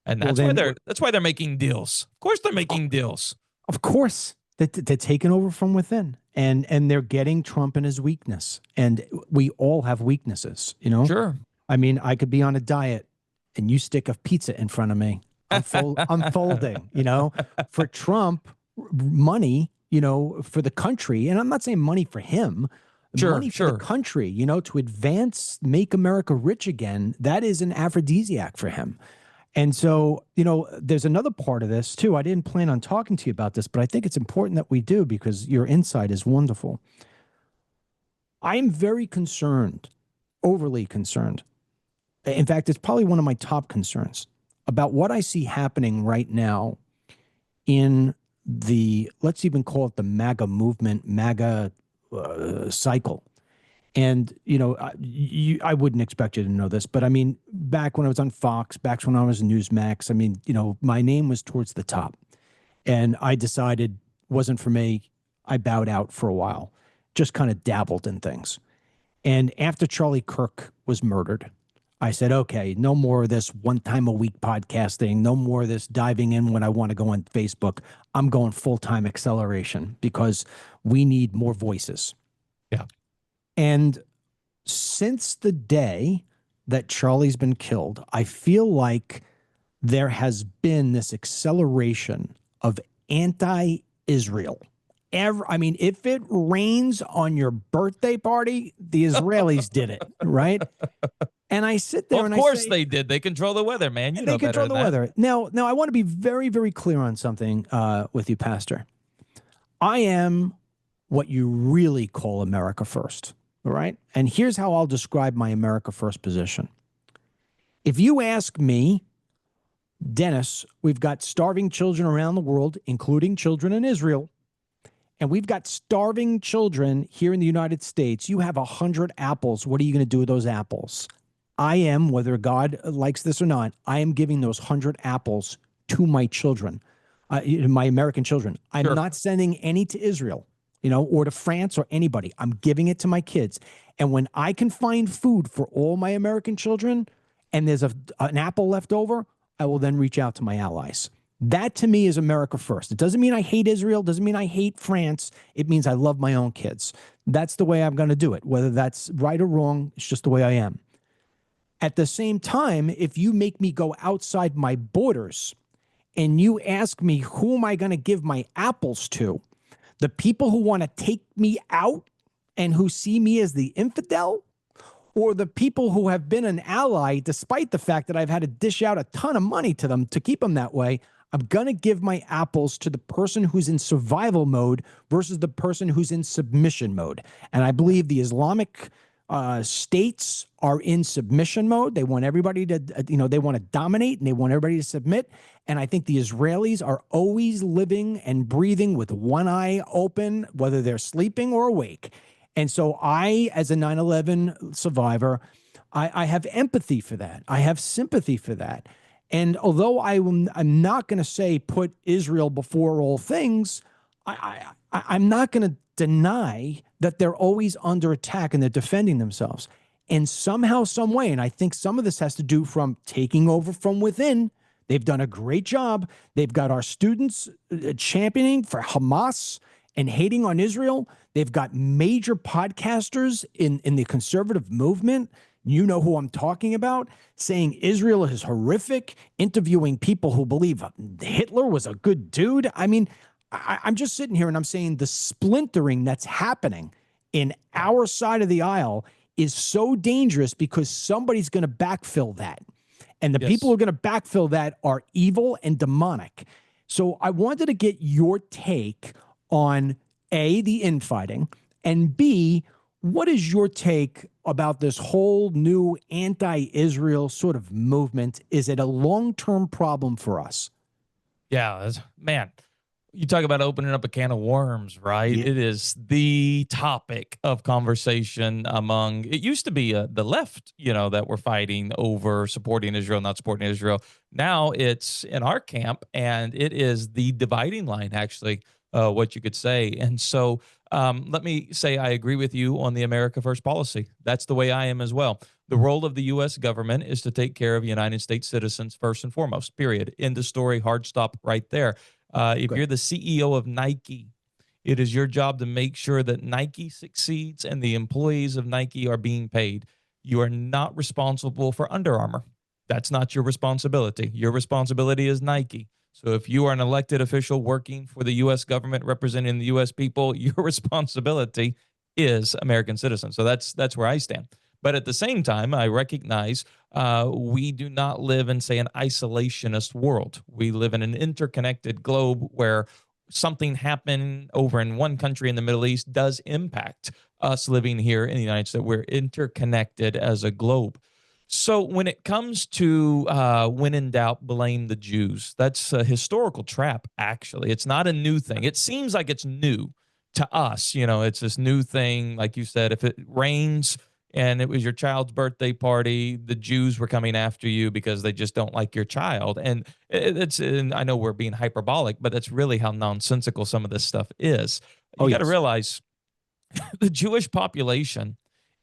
And that's why they're making deals. Of course they're making deals. Of course. They're taking over from within, and they're getting Trump in his weakness. And we all have weaknesses, Sure. I mean, I could be on a diet and you stick a pizza in front of me. I'm folding, for Trump, money, for the country. And I'm not saying money for him, money for the country, to advance, make America rich again. That is an aphrodisiac for him. And so, there's another part of this too. I didn't plan on talking to you about this, but I think it's important that we do, because your insight is wonderful. I am very concerned, overly concerned. In fact, it's probably one of my top concerns about what I see happening right now in the, let's even call it the MAGA movement, MAGA cycle. And, I wouldn't expect you to know this, but I mean, back when I was on Fox, back when I was in Newsmax, I mean, my name was towards the top, and I decided wasn't for me. I bowed out for a while, just kind of dabbled in things. And after Charlie Kirk was murdered, I said, okay, no more of this one time a week podcasting, no more of this diving in when I want to go on Facebook. I'm going full-time acceleration, because we need more voices. Yeah. And since the day that Charlie's been killed, I feel like there has been this acceleration of anti-Israel. I mean, if it rains on your birthday party, the Israelis did it, right? And I sit there and I say, of course they did. They control the weather, man. You know better than that. They control the weather. Now, I want to be very, very clear on something with you, Pastor. I am what you really call America first. All right. And here's how I'll describe my America first position. If you ask me, Dennis, we've got starving children around the world, including children in Israel, and we've got starving children here in the United States. You have 100 apples. What are you going to do with those apples? I am, whether God likes this or not, I am giving those 100 apples to my children, my American children. I'm not sending any to Israel, or to France or anybody. I'm giving it to my kids. And when I can find food for all my American children and there's an apple left over, I will then reach out to my allies. That to me is America first. It doesn't mean I hate Israel, doesn't mean I hate France. It means I love my own kids. That's the way I'm going to do it. Whether that's right or wrong, it's just the way I am. At the same time, if you make me go outside my borders and you ask me, who am I going to give my apples to? The people who want to take me out and who see me as the infidel, or the people who have been an ally despite the fact that I've had to dish out a ton of money to them to keep them that way? I'm going to give my apples to the person who's in survival mode versus the person who's in submission mode. And I believe the Islamic states are in submission mode. They want everybody to, they want to dominate and they want everybody to submit. And I think the Israelis are always living and breathing with one eye open, whether they're sleeping or awake. And so I, as a 9/11 survivor, I have empathy for that. I have sympathy for that. And although I'm not going to say put Israel before all things, I'm not going to deny that they're always under attack and they're defending themselves. And somehow, some way, and I think some of this has to do from taking over from within. They've done a great job. They've got our students championing for Hamas and hating on Israel. They've got major podcasters in the conservative movement. You know who I'm talking about, saying Israel is horrific, interviewing people who believe Hitler was a good dude. I mean, I'm just sitting here and I'm saying the splintering that's happening in our side of the aisle is so dangerous because somebody's going to backfill that. And the people who are going to backfill that are evil and demonic. So I wanted to get your take on A, the infighting, and B, what is your take about this whole new anti-Israel sort of movement? Is it a long-term problem for us? Yeah, man, you talk about opening up a can of worms, right? Yeah. It is the topic of conversation among, it used to be the left, that were fighting over supporting Israel, not supporting Israel. Now it's in our camp, and it is the dividing line, actually, what you could say. And so let me say I agree with you on the America First policy. That's the way I am as well. The role of the U.S. government is to take care of United States citizens first and foremost, period. End of story, hard stop right there. If you're the CEO of Nike, it is your job to make sure that Nike succeeds and the employees of Nike are being paid. You are not responsible for Under Armour. That's not your responsibility. Your responsibility is Nike. So if you are an elected official working for the U.S. government representing the U.S. people, your responsibility is American citizens. So that's where I stand. But at the same time, I recognize we do not live in, say, an isolationist world. We live in an interconnected globe where something happening over in one country in the Middle East does impact us living here in the United States. We're interconnected as a globe. So when it comes to when in doubt, blame the Jews, that's a historical trap, actually. It's not a new thing. It seems like it's new to us. It's this new thing. Like you said, if it rains and it was your child's birthday party, the Jews were coming after you because they just don't like your child. And and I know we're being hyperbolic, but that's really how nonsensical some of this stuff is. You got to realize the Jewish population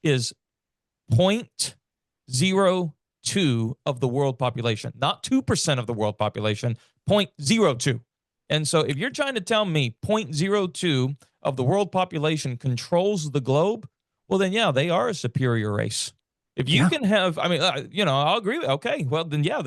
is 0.02 of the world population, not 2% of the world population, 0.02. And so if you're trying to tell me 0.02 of the world population controls the globe, well, then, yeah, they are a superior race. If you can have, I'll agree with, okay, well, then, yeah,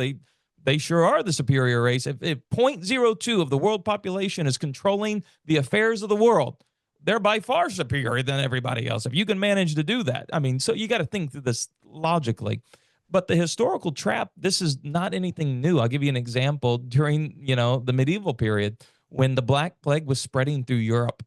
they sure are the superior race. If 0.02 of the world population is controlling the affairs of the world, they're by far superior than everybody else. If you can manage to do that, so you got to think through this logically. But the historical trap, this is not anything new. I'll give you an example. During, the medieval period, when the Black Plague was spreading through Europe,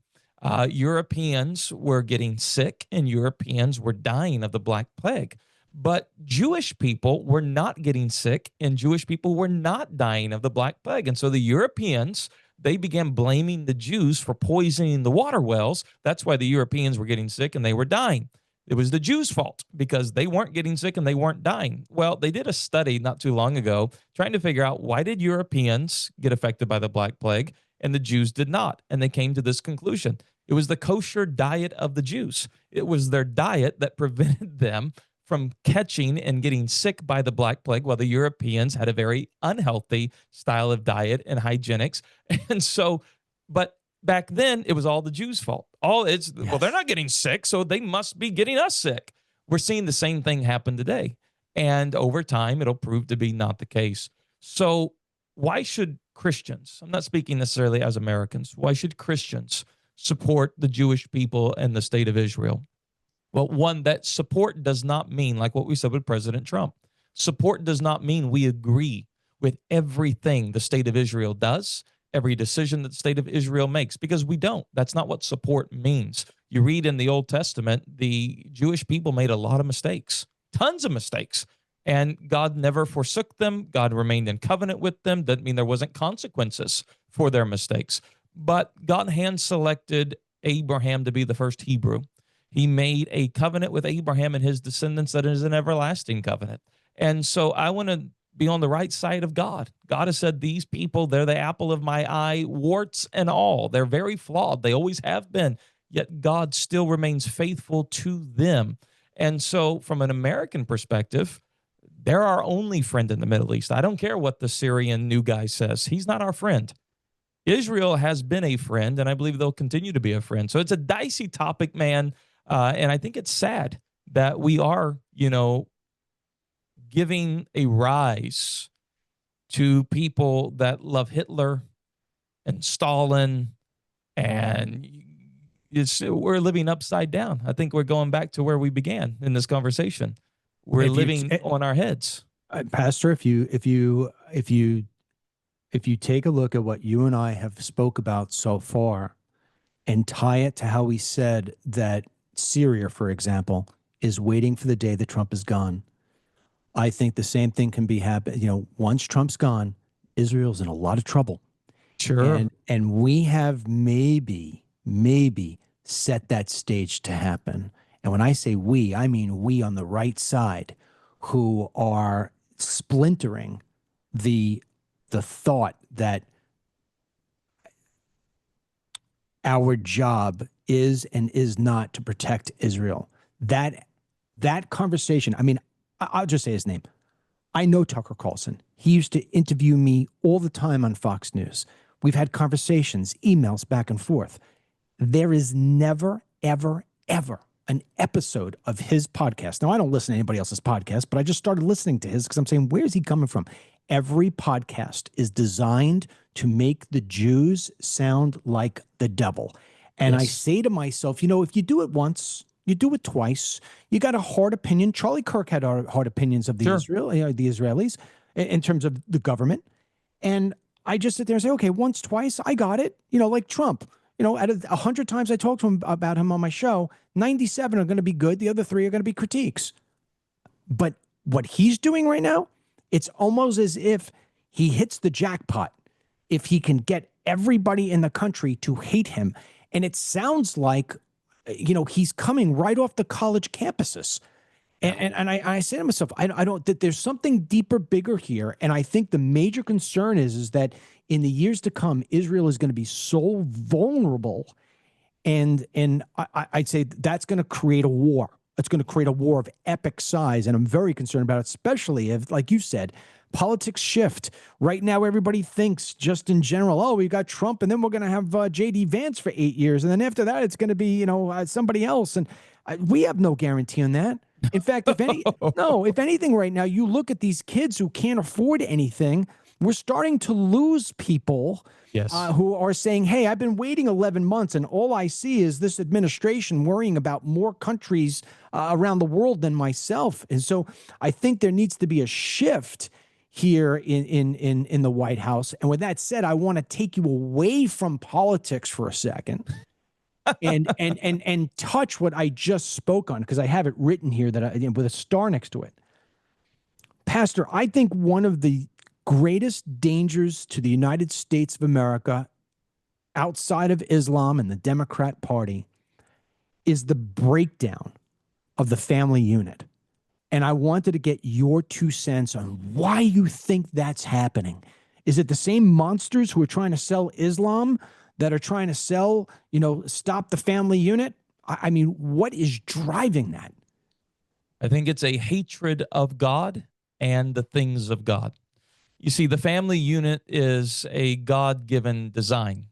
Europeans were getting sick and Europeans were dying of the Black Plague. But Jewish people were not getting sick and Jewish people were not dying of the Black Plague. And so the Europeans, they began blaming the Jews for poisoning the water wells. That's why the Europeans were getting sick and they were dying. It was the Jews' fault because they weren't getting sick and they weren't dying. Well, they did a study not too long ago trying to figure out why did Europeans get affected by the Black Plague and the Jews did not. And they came to this conclusion. It was the kosher diet of the Jews. It was their diet that prevented them from catching and getting sick by the Black Plague, while the Europeans had a very unhealthy style of diet and hygienics. And so, but back then, it was all the Jews' fault. Well, they're not getting sick, so they must be getting us sick. We're seeing the same thing happen today. And over time, it'll prove to be not the case. So why should Christians, I'm not speaking necessarily as Americans, why should Christians support the Jewish people and the state of Israel? Well, one, that support does not mean, like what we said with President Trump, support does not mean we agree with everything the state of Israel does, every decision that the state of Israel makes, because we don't. That's not what support means. You read in the Old Testament, the Jewish people made a lot of mistakes, tons of mistakes, and God never forsook them. God remained in covenant with them. Doesn't mean there wasn't consequences for their mistakes, but God hand-selected Abraham to be the first Hebrew. He made a covenant with Abraham and his descendants that is an everlasting covenant. And so I want to be on the right side of God. God has said, these people, they're the apple of my eye, warts and all. They're very flawed. They always have been, yet God still remains faithful to them. And so from an American perspective, they're our only friend in the Middle East. I don't care what the Syrian new guy says. He's not our friend. Israel has been a friend, and I believe they'll continue to be a friend. So it's a dicey topic, man. And I think it's sad that we are, giving a rise to people that love Hitler and Stalin, and we're living upside down. I think we're going back to where we began in this conversation. We're living on our heads. Pastor, if you take a look at what you and I have spoke about so far and tie it to how we said that Syria, for example, is waiting for the day that Trump is gone, I think the same thing can be happen. Once Trump's gone, Israel's in a lot of trouble. Sure. And we have maybe set that stage to happen. And when I say we, I mean we on the right side who are splintering the thought that our job is and is not to protect Israel. That conversation, I mean, I'll just say his name. I know Tucker Carlson. He used to interview me all the time on Fox News. We've had conversations, emails back and forth. There is never, ever, ever an episode of his podcast. Now, I don't listen to anybody else's podcast, but I just started listening to his because I'm saying, where's he coming from? Every podcast is designed to make the Jews sound like the devil. And yes. I say to myself, if you do it once, you do it twice, you got a hard opinion. Charlie Kirk had hard opinions of the the Israelis in terms of the government. And I just sit there and say, okay, once, twice, I got it. Like Trump, out of 100 times I talked to him about him on my show, 97 are going to be good. The other 3 are going to be critiques. But what he's doing right now, it's almost as if he hits the jackpot if he can get everybody in the country to hate him. And it sounds like, he's coming right off the college campuses. And I say to myself, I don't, that there's something deeper, bigger here. And I think the major concern is that in the years to come, Israel is going to be so vulnerable. And I'd say that's going to create a war. It's going to create a war of epic size. And I'm very concerned about it, especially if, like you said, politics shift. Right now, everybody thinks just in general, oh, we got Trump and then we're going to have J.D. Vance for 8 years. And then after that, it's going to be, somebody else. And we have no guarantee on that. In fact, if anything right now, you look at these kids who can't afford anything. We're starting to lose people who are saying, hey, I've been waiting 11 months and all I see is this administration worrying about more countries around the world than myself. And so I think there needs to be a shift here in the White House. And with that said, I want to take you away from politics for a second and touch what I just spoke on, because I have it written here with a star next to it. Pastor, I think one of the greatest dangers to the United States of America outside of Islam and the Democrat Party is the breakdown of the family unit. And I wanted to get your 2 cents on why you think that's happening. Is it the same monsters who are trying to sell Islam that are trying to sell, stop the family unit? I mean, what is driving that? I think it's a hatred of God and the things of God. You see, the family unit is a God-given design.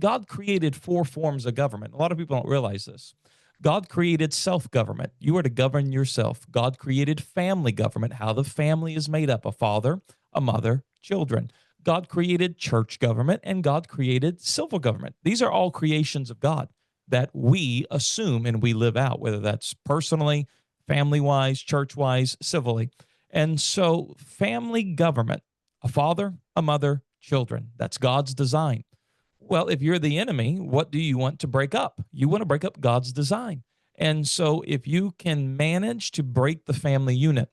God created 4 forms of government. A lot of people don't realize this. God created self-government. You are to govern yourself. God created family government, how the family is made up, a father, a mother, children. God created church government, and God created civil government. These are all creations of God that we assume and we live out, whether that's personally, family-wise, church-wise, civilly. And so family government, a father, a mother, children, that's God's design. Well, if you're the enemy, what do you want to break up? You want to break up God's design. And so if you can manage to break the family unit,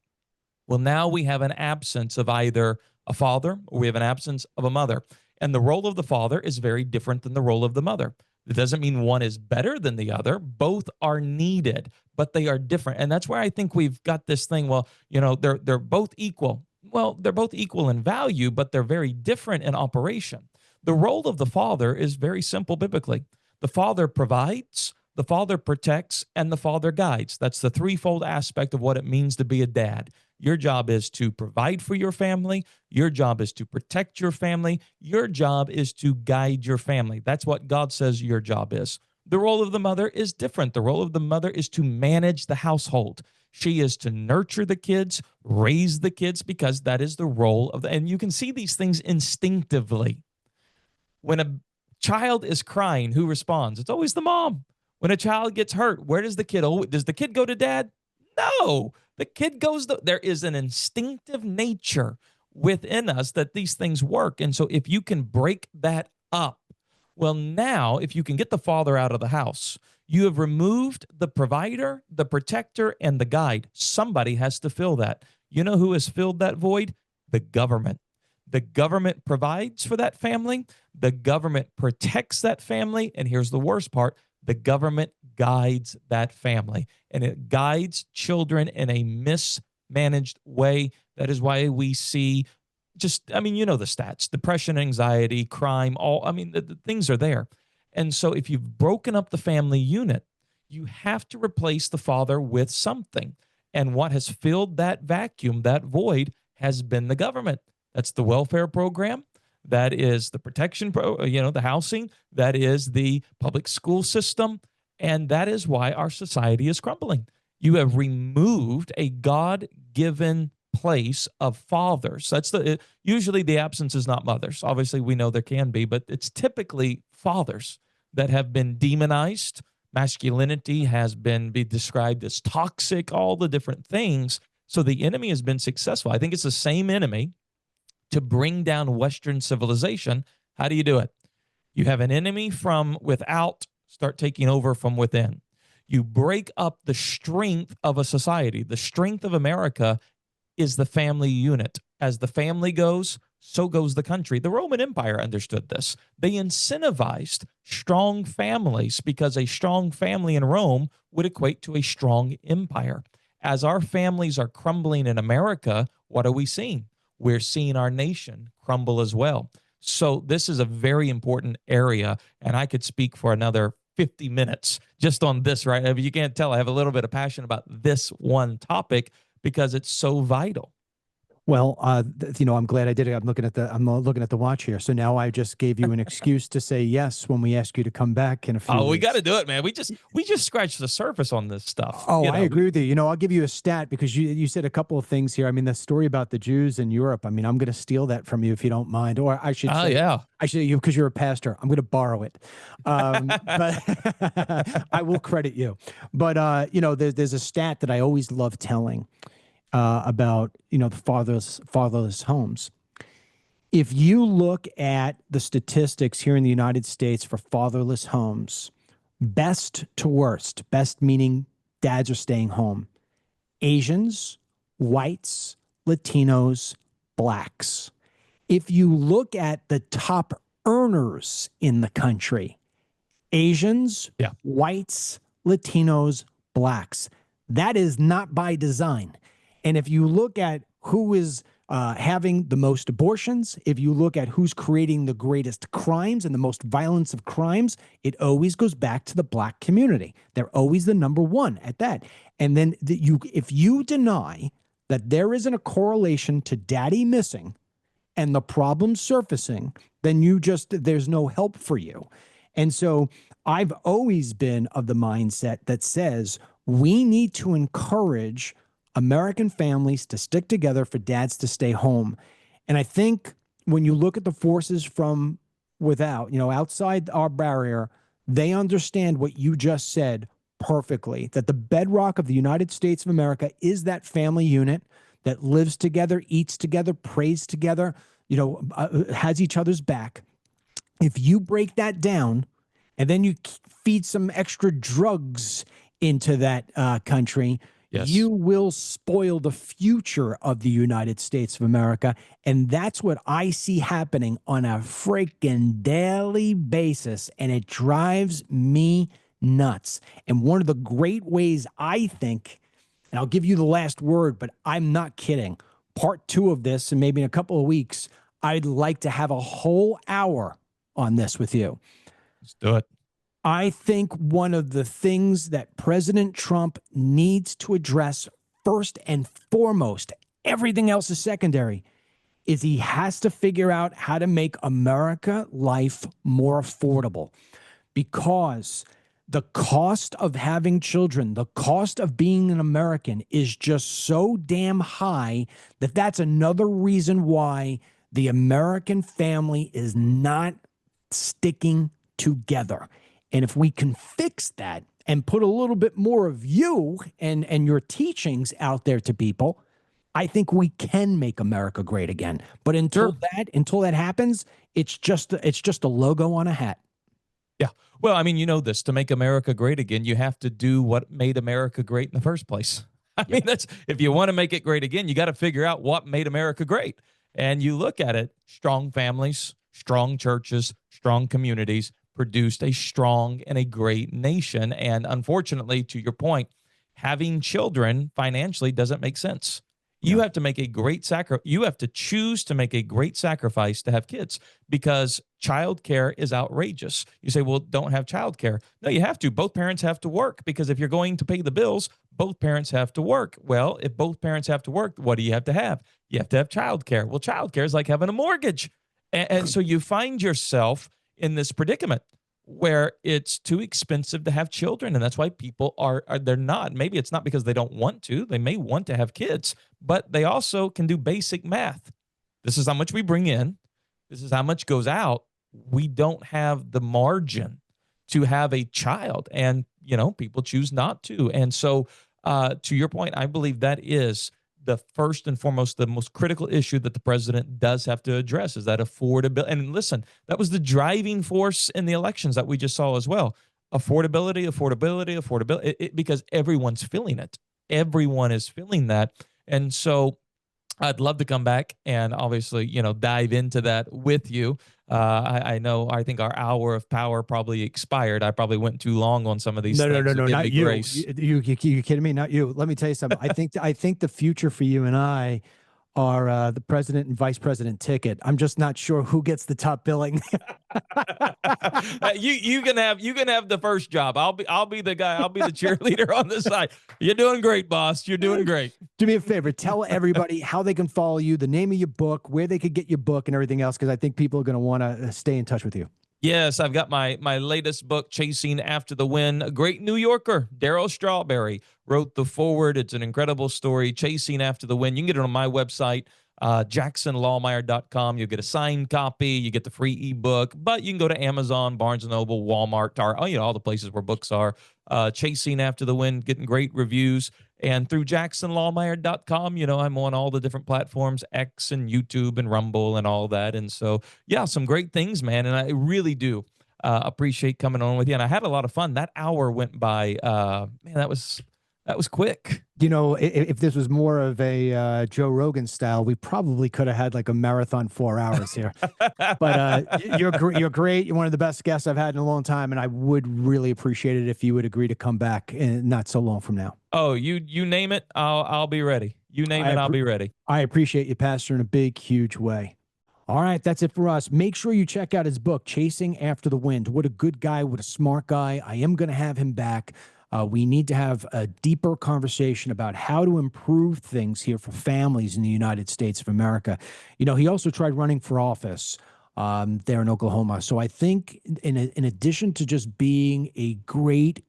well, now we have an absence of either a father or we have an absence of a mother. And the role of the father is very different than the role of the mother. It doesn't mean one is better than the other. Both are needed, but they are different. And that's where I think we've got this thing, well, they're both equal. Well, they're both equal in value, but they're very different in operation. The role of the father is very simple biblically. The father provides, the father protects, and the father guides. That's the threefold aspect of what it means to be a dad. Your job is to provide for your family. Your job is to protect your family. Your job is to guide your family. That's what God says your job is. The role of the mother is different. The role of the mother is to manage the household. She is to nurture the kids, raise the kids, because that is the role of and you can see these things instinctively. When a child is crying, who responds? It's always the mom. When a child gets hurt, where does the kid does the kid go to dad? No. The kid goes there is an instinctive nature within us that these things work. And so if you can break that up, well, now if you can get the father out of the house, you have removed the provider, the protector, and the guide. Somebody has to fill that. You know who has filled that void? The government. The government provides for that family. The government protects that family. And here's the worst part. The government guides that family, and it guides children in a mismanaged way. That is why we see the stats, depression, anxiety, crime, the things are there. And so if you've broken up the family unit, you have to replace the father with something. And what has filled that vacuum, that void, has been the government. That's the welfare program. That is the protection, the housing. That is the public school system. And that is why our society is crumbling. You have removed a God-given place of fathers. That's usually the absence is not mothers. Obviously, we know there can be, but it's typically fathers that have been demonized. Masculinity has been described as toxic, all the different things. So the enemy has been successful. I think it's the same enemy to bring down Western civilization. How do you do it? You have an enemy from without, start taking over from within. You break up the strength of a society. The strength of America is the family unit. As the family goes, so goes the country. The Roman Empire understood this. They incentivized strong families because a strong family in Rome would equate to a strong empire. As our families are crumbling in America, what are we seeing? We're seeing our nation crumble as well. So this is a very important area, and I could speak for another 50 minutes just on this, right? I mean, you can't tell I have a little bit of passion about this one topic because it's so vital. Well, I'm glad I did it. I'm looking at the watch here. So now I just gave you an excuse to say yes when we ask you to come back in a few weeks. We weeks. got to do it, man. We just scratched the surface on this stuff. Oh, I agree with you. I'll give you a stat because you said a couple of things here. I mean, the story about the Jews in Europe. I mean, I'm going to steal that from you if you don't mind, or I should. Because you're a pastor. I'm going to borrow it, but I will credit you. But there's a stat that I always love telling. About the fatherless homes. If you look at the statistics here in the United States for fatherless homes, best to worst, best meaning dads are staying home, Asians, whites, Latinos, blacks. If you look at the top earners in the country, Asians, whites, Latinos, blacks, that is not by design. And if you look at who is having the most abortions, if you look at who's creating the greatest crimes and the most violence of crimes, it always goes back to the black community. They're always the number one at that. And then if you deny that there isn't a correlation to daddy missing and the problem surfacing, then there's no help for you. And so I've always been of the mindset that says we need to encourage American families to stick together, for dads to stay home. And I think when you look at the forces from without, outside our barrier, they understand what you just said perfectly, that the bedrock of the United States of America is that family unit that lives together, eats together, prays together, has each other's back. If you break that down and then you feed some extra drugs into that country, Yes. you will spoil the future of the United States of America. And that's what I see happening on a freaking daily basis. And it drives me nuts. And one of the great ways I think, and I'll give you the last word, but I'm not kidding. Part 2 of this, and maybe in a couple of weeks, I'd like to have a whole hour on this with you. Let's do it. I think one of the things that President Trump needs to address first and foremost, everything else is secondary, is he has to figure out how to make America life more affordable, because the cost of having children, the cost of being an American is just so damn high that that's another reason why the American family is not sticking together. And if we can fix that and put a little bit more of you and your teachings out there to people, I think we can make America great again. But until that happens, it's just a logo on a hat. Yeah. Well, I mean, you know this, to make America great again, you have to do what made America great in the first place. I mean, that's, if you want to make it great again, you got to figure out what made America great. And you look at it, strong families, strong churches, strong communities produced a strong and a great nation. And unfortunately, to your point, having children financially doesn't make sense. You have to make a great sacrifice. You have to choose to make a great sacrifice to have kids, because childcare is outrageous. You say, well, don't have childcare. No, you have to. Both parents have to work, because if you're going to pay the bills, both parents have to work. Well, if both parents have to work, what do you have to have? You have to have childcare. Well, childcare is like having a mortgage. And so you find yourself in this predicament where it's too expensive to have children. And that's why people they're not. Maybe it's not because they don't want to. They may want to have kids, but they also can do basic math. This is how much we bring in. This is how much goes out. We don't have the margin to have a child. And, people choose not to. And so to your point, I believe that is the first and foremost, the most critical issue that the president does have to address, is that affordability. And listen, that was the driving force in the elections that we just saw as well. Affordability, because everyone's feeling it. Everyone is feeling that. And so I'd love to come back and obviously, dive into that with you. I think our hour of power probably expired. I probably went too long on some of these things. No, so give not me you. grace. You kidding me? Not you. Let me tell you something. I think the future for you and I are the president and vice president ticket. I'm just not sure who gets the top billing. You can have the first job. I'll be the guy. I'll be the cheerleader on the side. You're doing great, boss. You're doing great. Do me a favor. Tell everybody how they can follow you, the name of your book, where they could get your book, and everything else, because I think people are going to want to stay in touch with you. Yes, I've got my latest book, Chasing After the Wind. A great New Yorker, Darryl Strawberry, wrote the foreword. It's an incredible story, Chasing After the Wind. You can get it on my website, JacksonLahmeyer.com. You'll get a signed copy. You get the free ebook, but you can go to Amazon, Barnes & Noble, Walmart, all the places where books are. Chasing After the Wind, getting great reviews. And through JacksonLahmeyer.com, I'm on all the different platforms, X and YouTube and Rumble and all that. And so, yeah, some great things, man. And I really do appreciate coming on with you. And I had a lot of fun. That hour went by, man, that was quick. If this was more of a Joe Rogan style, we probably could have had like a marathon 4 hours here. But you're great. You're one of the best guests I've had in a long time, and I would really appreciate it if you would agree to come back not so long from now. Oh, you name it, I'll be ready. You name it, I'll be ready. I appreciate you, Pastor, in a big, huge way. All right, that's it for us. Make sure you check out his book, Chasing After the Wind. What a good guy, what a smart guy. I am going to have him back. We need to have a deeper conversation about how to improve things here for families in the United States of America. He also tried running for office there in Oklahoma. So I think in addition to just being a great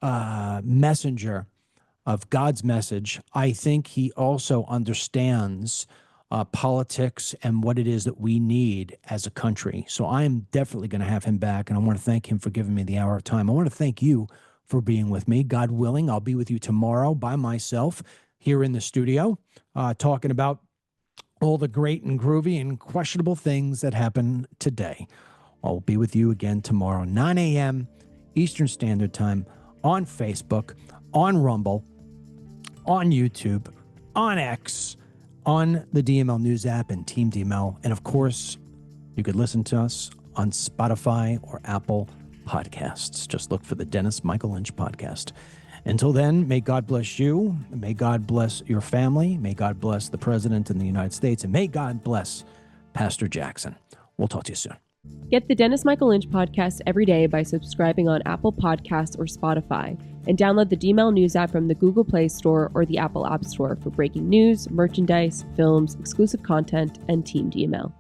messenger of God's message, I think he also understands politics and what it is that we need as a country. So I am definitely going to have him back, and I want to thank him for giving me the hour of time. I want to thank you for being with me. God willing, I'll be with you tomorrow by myself here in the studio, talking about all the great and groovy and questionable things that happen today. I'll be with you again tomorrow, 9 a.m. Eastern Standard Time, on Facebook, on Rumble, on YouTube, on X, on the DML News app and Team DML. And of course, you could listen to us on Spotify or Apple Podcasts. Just look for the Dennis Michael Lynch podcast. Until then, may God bless you. May God bless your family. May God bless the President in the United States. And may God bless Pastor Jackson. We'll talk to you soon. Get the Dennis Michael Lynch podcast every day by subscribing on Apple Podcasts or Spotify, and download the DML News app from the Google Play Store or the Apple App Store for breaking news, merchandise, films, exclusive content, and Team DML.